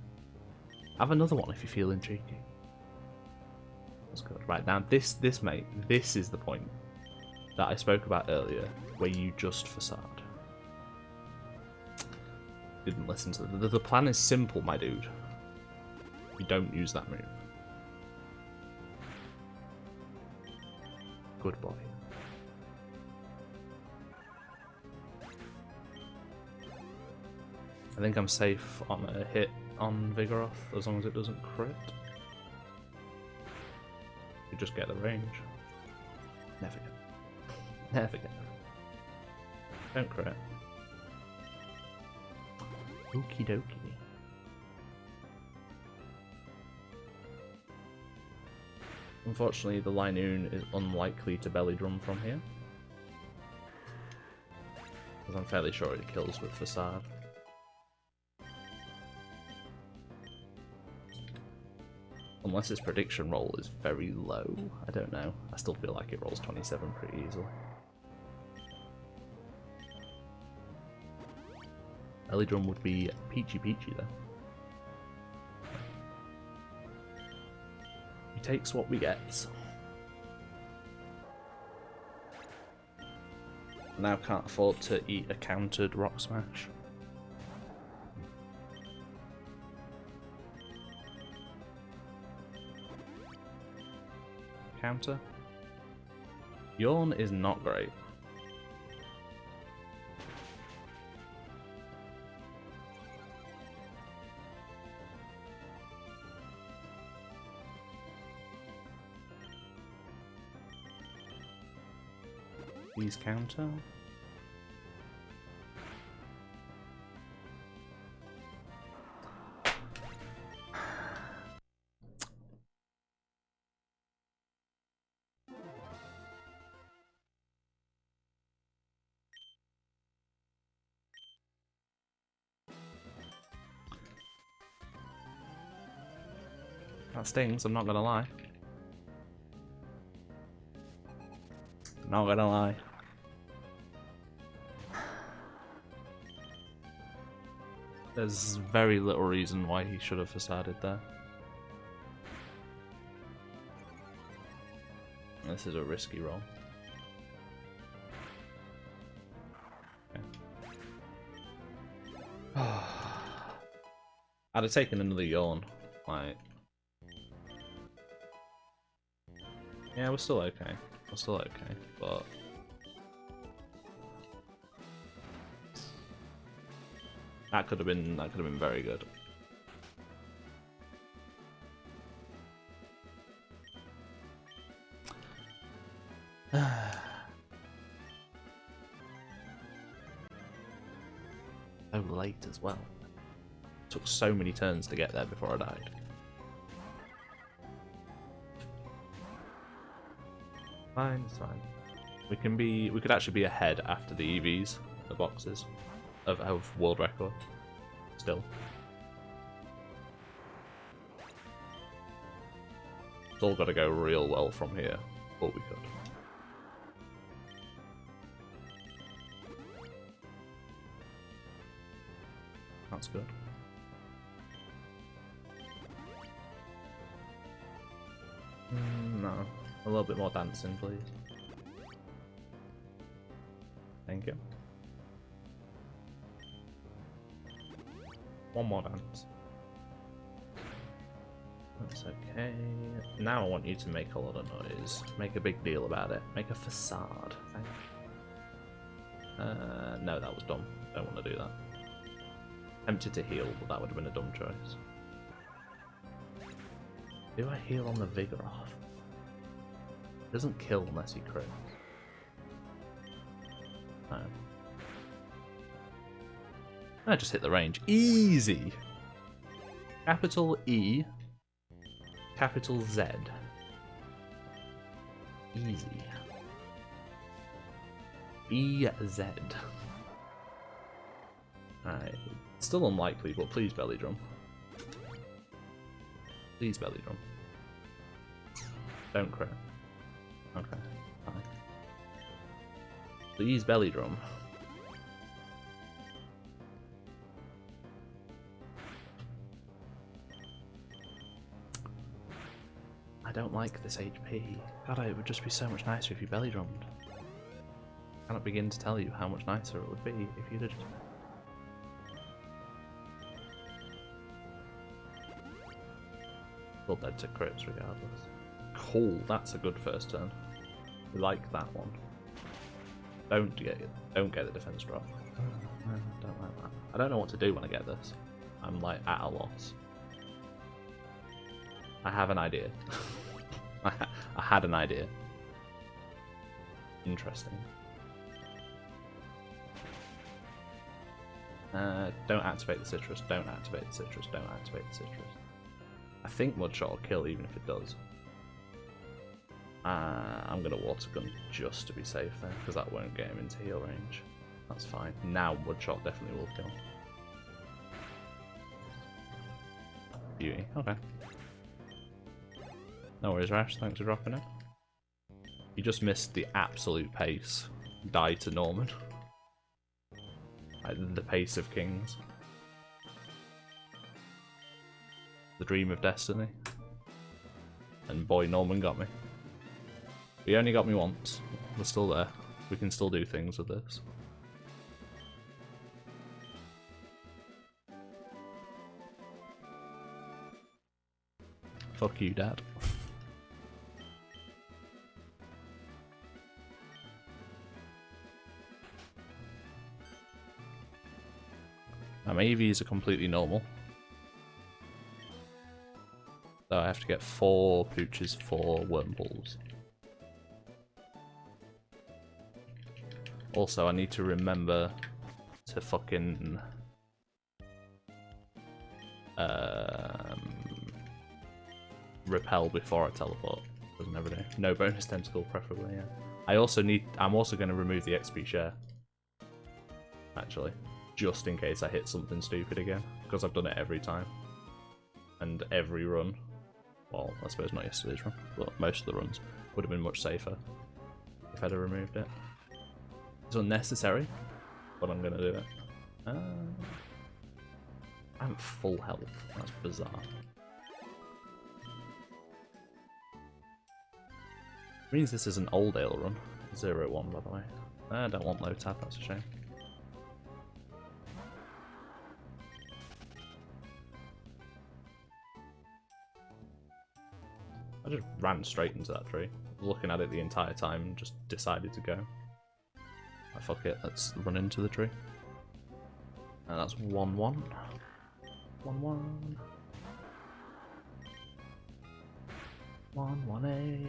Have another one if you're feeling cheeky. That's good. Right, now this mate, this is the point that I spoke about earlier, where you just facade. Didn't listen to the plan is simple, my dude. You don't use that move. Good boy. I think I'm safe on a hit on Vigoroth as long as it doesn't crit. You just get the range. Never get. Never get. Don't crit. Okie dokie. Unfortunately, the Linoon is unlikely to belly drum from here, because I'm fairly sure it kills with Facade. Unless its prediction roll is very low, I don't know. I still feel like it rolls 27 pretty easily. Belly drum would be peachy though. He takes what we get. Now can't afford to eat a countered Rock Smash. Counter. Yawn is not great. Please counter. That stings, I'm not gonna lie. Not gonna lie. There's very little reason why he should have facaded there. This is a risky roll. I'd have taken another yawn. Like, yeah, we're still okay. We're still okay, but that could have been very good. So late as well. Took so many turns to get there before I died. Fine, it's fine. We could actually be ahead after the EVs, the boxes of world record. Still. It's all got to go real well from here, but we could. That's good. No. A little bit more dancing, please. Thank you. One more dance. That's okay. Now I want you to make a lot of noise. Make a big deal about it. Make a facade. Thank you. No, that was dumb. Don't want to do that. Tempted to heal, but that would have been a dumb choice. Do I heal on the Vigor off? It doesn't kill unless he crits. No. I just hit the range. Easy! Capital E. Capital Z. Easy. EZ. Alright. Still unlikely, but please belly drum. Please belly drum. Don't crit. Okay, fine. Please belly drum. I don't like this HP. God, it would just be so much nicer if you belly drummed. I cannot begin to tell you how much nicer it would be if you did. Still dead to crits regardless. Cool, that's a good first turn. We like that one. Don't get the defense drop. Don't like that. I don't know what to do when I get this. I'm like at a loss. I have an idea. I had an idea. Interesting. Don't activate the citrus. Don't activate the citrus. Don't activate the citrus. I think Mudshot will kill even if it does. I'm going to Water Gun just to be safe there, because that won't get him into heal range. That's fine. Now Mudshot definitely will kill. Beauty. Okay. No worries, Rash. Thanks for dropping it. You just missed the absolute pace. Die to Norman. Like, the pace of kings. The dream of destiny. And boy, Norman got me. He only got me once. We're still there. We can still do things with this. Fuck you, Dad. My AVs are completely normal. So I have to get 4 pooches, 4 wormholes. Also, I need to remember to fucking repel before I teleport. Doesn't never do. No bonus tentacle, preferably. Yeah. I'm also going to remove the XP share. Actually, just in case I hit something stupid again, because I've done it every time and every run. Well, I suppose not yesterday's run, but most of the runs would have been much safer if I'd have removed it. It's unnecessary, but I'm gonna do it. I'm full health. That's bizarre. Means this is an old ale run. 0-1, by the way. I don't want low tab. That's a shame. I just ran straight into that tree. Looking at it the entire time and just decided to go. Oh, fuck it, let's run into the tree. And that's 1-1. 1-1. 1-1-8.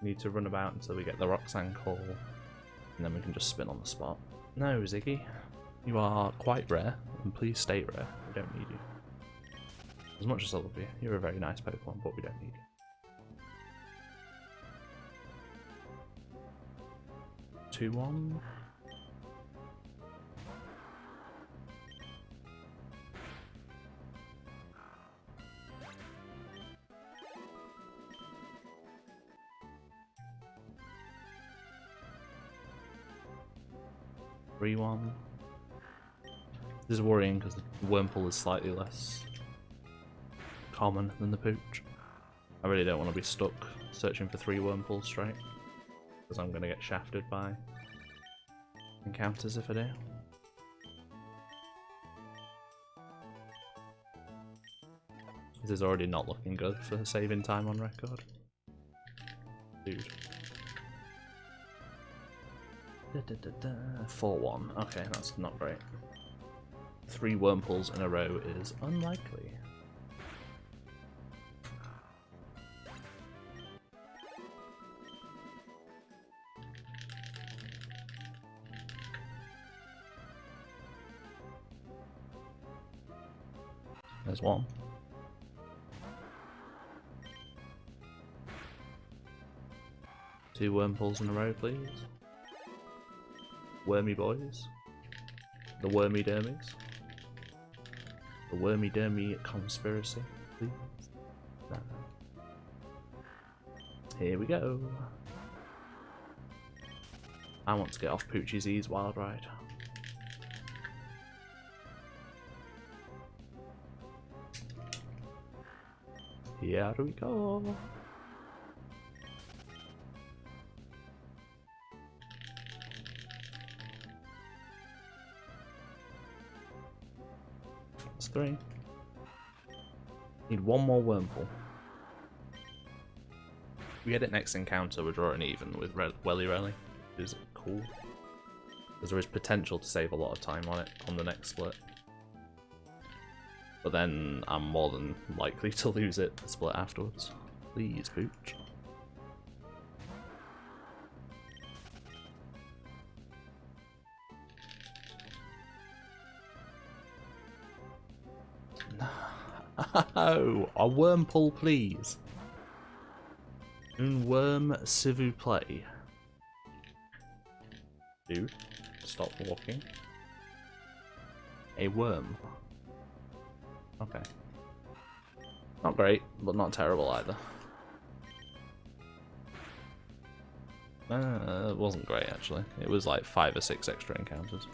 Need to run about until we get the Roxanne call, and then we can just spin on the spot. No, Ziggy, you are quite rare, and please stay rare. We don't need you. As much as I love you, you're a very nice Pokemon, but we don't need you. 2-1. One. This is worrying because the Wurmple is slightly less common than the Pooch. I really don't want to be stuck searching for 3 Wurmples straight, because I'm going to get shafted by encounters if I do. This is already not looking good for saving time on record. Dude. 4-1. Okay, that's not great. 3 Wurmples in a row is unlikely. There's 1. Two Wurmples in a row, please. Wormy boys. The Wormy Dermies. The Wormy Dermy conspiracy, please. No. Here we go. I want to get off Poochie's Ease Wild Ride. Here we go. That's 3. Need 1 more Wurmple. If we get it next encounter, we're drawing even with Welly Relly. Is cool. Because there is potential to save a lot of time on it on the next split. But then I'm more than likely to lose it the split afterwards. Please, Pooch. No, a Wurmple, please. Un worm, s'il vous plaît. Dude, stop walking. A worm. Okay. Not great, but not terrible either. It wasn't great actually. It was like 5 or 6 extra encounters.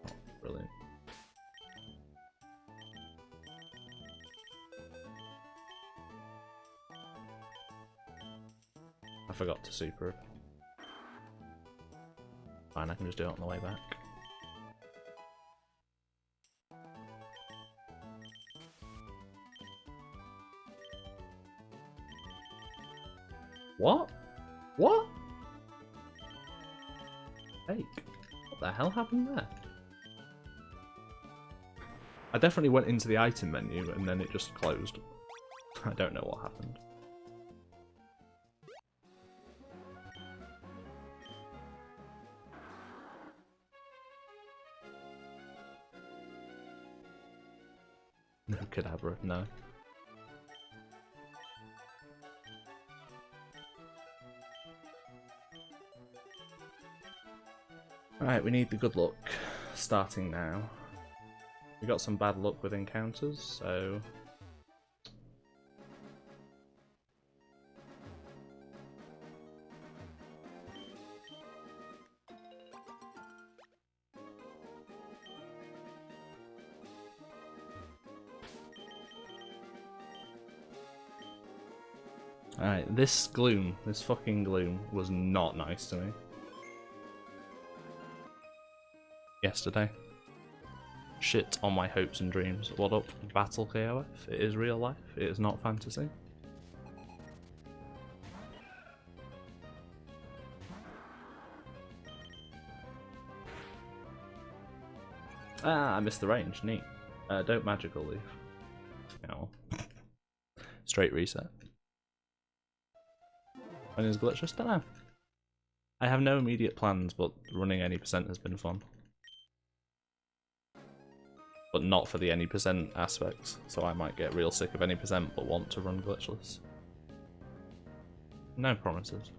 Oh, brilliant. I forgot to super it. Fine, I can just do it on the way back. What? What? Fake. What the hell happened there? I definitely went into the item menu and then it just closed. I don't know what happened. No Kadabra, no. Alright, we need the good luck starting now. We got some bad luck with encounters, so... Alright, this Gloom, this fucking Gloom, was not nice to me. Yesterday. shit on my hopes and dreams. What up, Battle KOF? It is real life. It is not fantasy. Ah, I missed the range. Neat. Don't magical leaf. Yeah, well. Straight reset. When is glitchless? Don't know. I have no immediate plans, but running any percent has been fun. But not for the any percent aspects, so I might get real sick of any percent but want to run glitchless. No promises.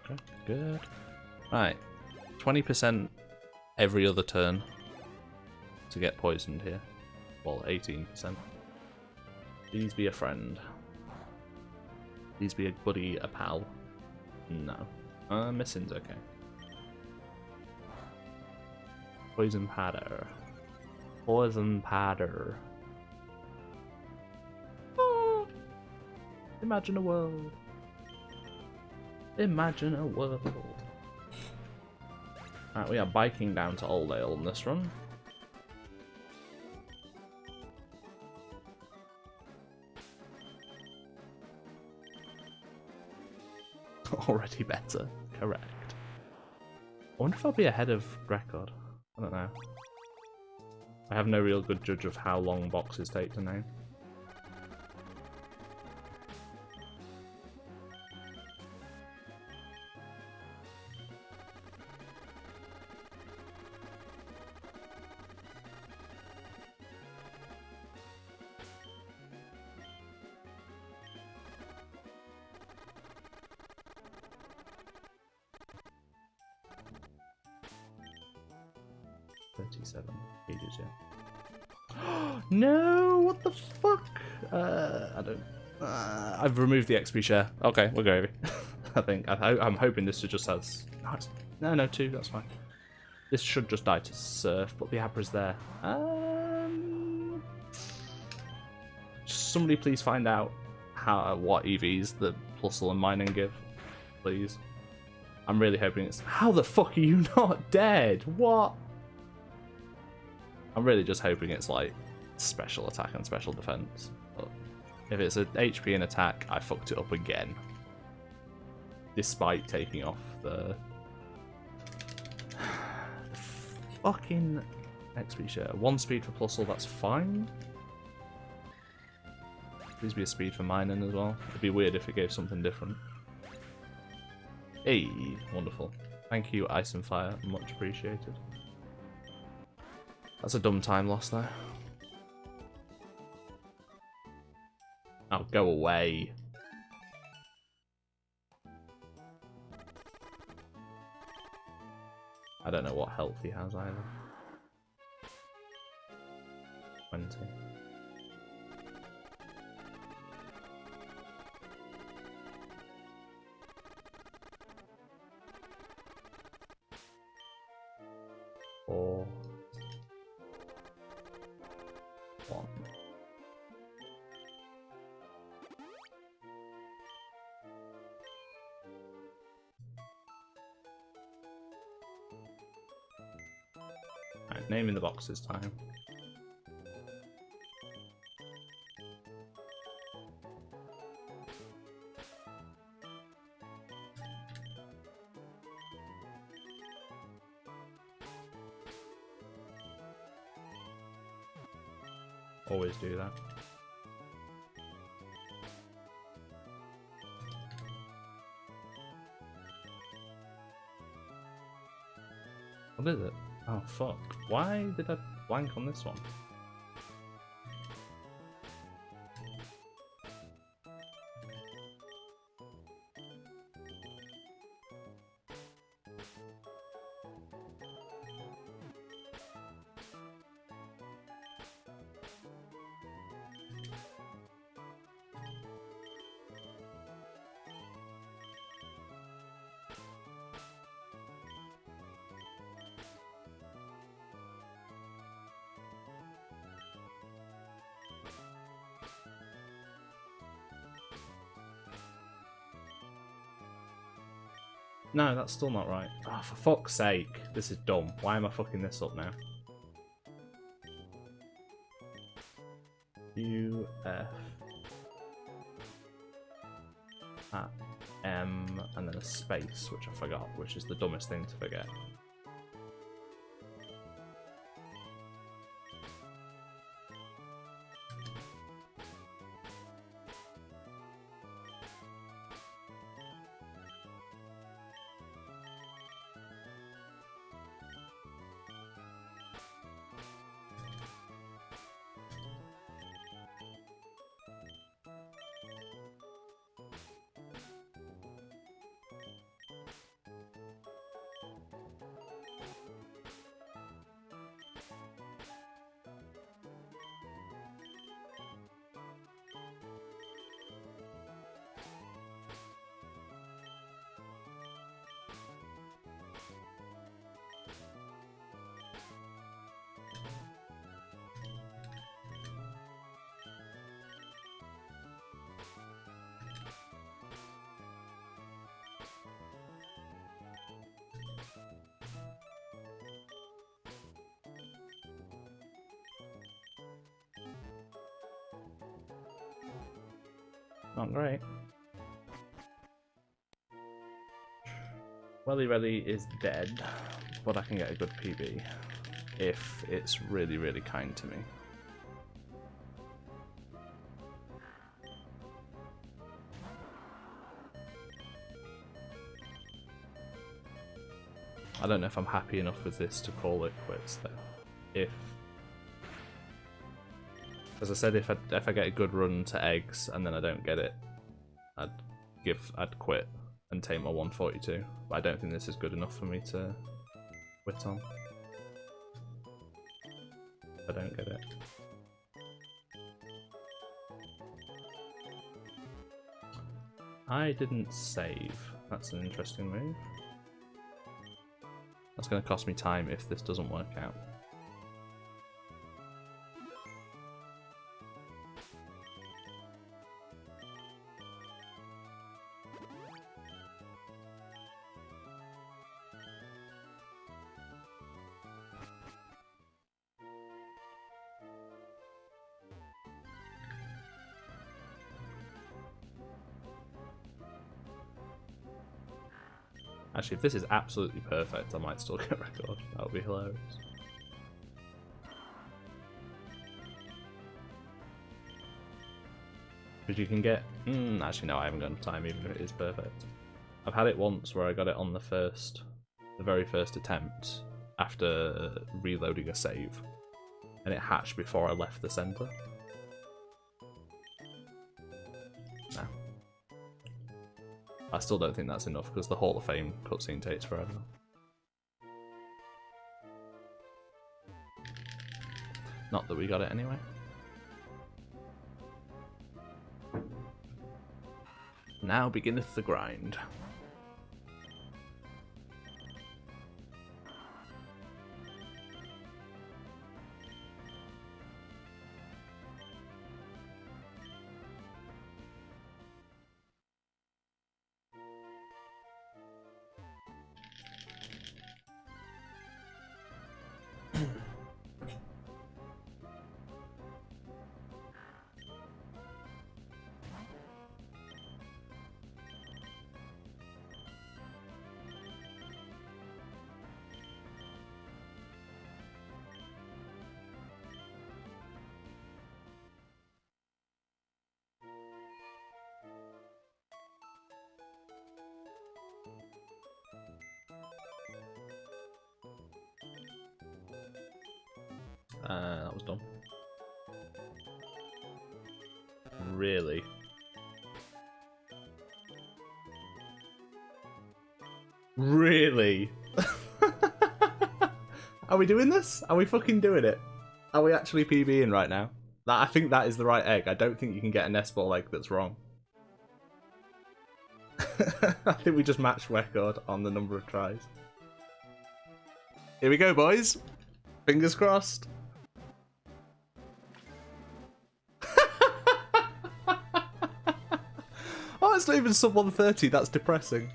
Okay, good. Right, 20% every other turn to get poisoned here. Well, 18%. Please be a friend. Please be a buddy, a pal. No. Missing's okay. Poison powder. Poison powder. Oh, imagine a world. Imagine a world. Alright, we are biking down to Oldale on this run. Already better. Correct. I wonder if I'll be ahead of record. I don't know. I have no real good judge of how long boxes take to name. Pages, yeah. No, what the fuck? I don't. I've removed the XP share. Okay, we're gravy. I think. I'm hoping this just has. No, 2. That's fine. This should just die to surf, but the Abra's there. Somebody please find out what EVs the Plusle and Mining give, please. I'm really hoping it's. How the fuck are you not dead? What? I'm really just hoping it's like special attack and special defense. But if it's a HP and attack, I fucked it up again. Despite taking off the fucking XP share. 1 speed for Plusle, that's fine. Please be a speed for mining as well. It'd be weird if it gave something different. Hey, wonderful. Thank you, Ice and Fire. Much appreciated. That's a dumb time loss there. Oh, go away. I don't know what health he has either. 20. Four. 1. Alright, naming the boxes time. Always do that. What is it? Oh fuck. Why did I blank on this one? No, that's still not right. Oh, for fuck's sake. This is dumb. Why am I fucking this up now? UF at M and then a space, which I forgot, which is the dumbest thing to forget. Not great. Welly Relly is dead, but I can get a good PB if it's really, really kind to me. I don't know if I'm happy enough with this to call it quits though. If, as I said, if I get a good run to eggs and then I don't get it, I'd quit and take my 142. But I don't think this is good enough for me to quit on. If I don't get it. I didn't save. That's an interesting move. That's going to cost me time if this doesn't work out. Actually, if this is absolutely perfect, I might still get record. That would be hilarious. Because you can get... actually, no, I haven't got enough time, even if it is perfect. I've had it once where I got it on the very first attempt after reloading a save, and it hatched before I left the centre. No. I still don't think that's enough because the Hall of Fame cutscene takes forever. Not that we got it anyway. Now beginneth the grind. That was dumb. Really? Really? Are we doing this? Are we fucking doing it? Are we actually PBing right now? I think that is the right egg. I don't think you can get a nest ball egg that's wrong. I think we just matched record on the number of tries. Here we go, boys. Fingers crossed. Oh, it's not even sub 130. That's depressing.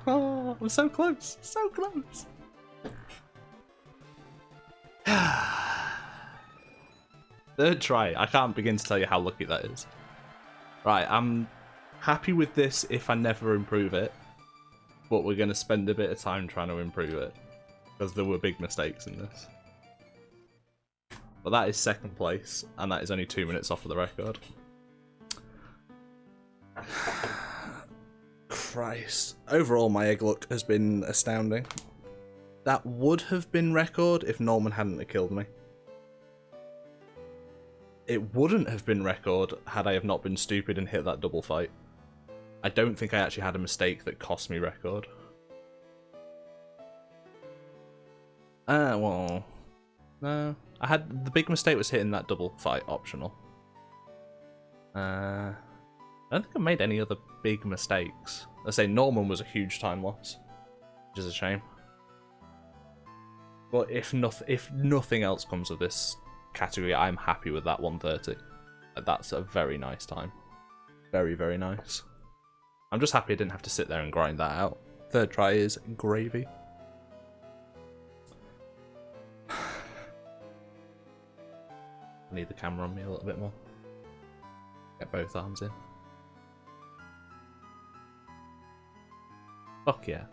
Oh, I'm was so close. So close. Third try. I can't begin to tell you how lucky that is. Right, I'm happy with this if I never improve it. But we're going to spend a bit of time trying to improve it. Because there were big mistakes in this. But that is second place. And that is only 2 minutes off of the record. Christ. Overall, my egg luck has been astounding. That would have been record if Norman hadn't killed me. It wouldn't have been record had I have not been stupid and hit that double fight. I don't think I actually had a mistake that cost me record. Well, no. I had the big mistake was hitting that double fight optional. I don't think I made any other big mistakes. I say Norman was a huge time loss, which is a shame. But if nothing else comes of this category, I'm happy with that 130. That's a very nice time. Very, very nice. I'm just happy I didn't have to sit there and grind that out. Third try is gravy. I need the camera on me a little bit more. Get both arms in. Fuck yeah.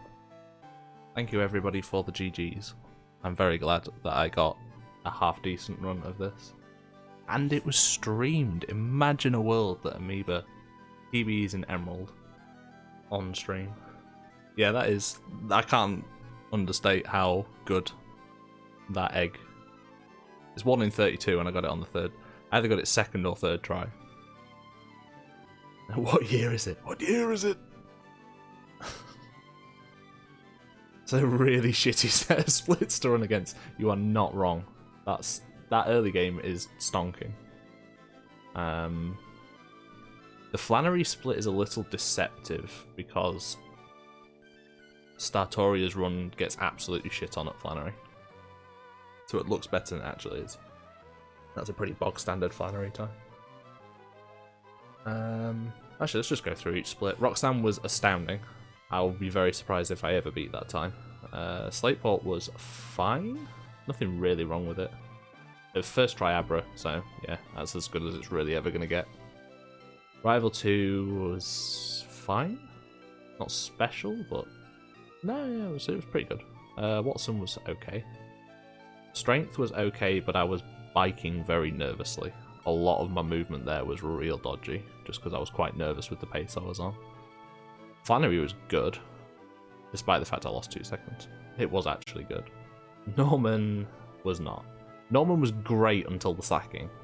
Thank you everybody for the GGs. I'm very glad that I got a half decent run of this. And it was streamed. Imagine a world that Amoeba PBs in Emerald on stream. Yeah, that is... I can't understate how good that egg. It's 1 in 32 and I got it on the third. I either got it second or third try. What year is it? What year is it? It's a really shitty set of splits to run against. You are not wrong. That early game is stonking. The Flannery split is a little deceptive because Startoria's run gets absolutely shit on at Flannery. So it looks better than it actually is. That's a pretty bog standard Flannery time. Actually, let's just go through each split. Roxanne was astounding. I'll be very surprised if I ever beat that time. Slateport was fine. Nothing really wrong with it. It was first try Abra, so yeah, that's as good as it's really ever going to get. Rival 2 was fine. Not special, but no, yeah, it was pretty good. Watson was okay. Strength was okay, but I was biking very nervously. A lot of my movement there was real dodgy, just because I was quite nervous with the pace I was on. Flannery was good, despite the fact I lost 2 seconds. It was actually good. Norman was not. Norman was great until the sacking.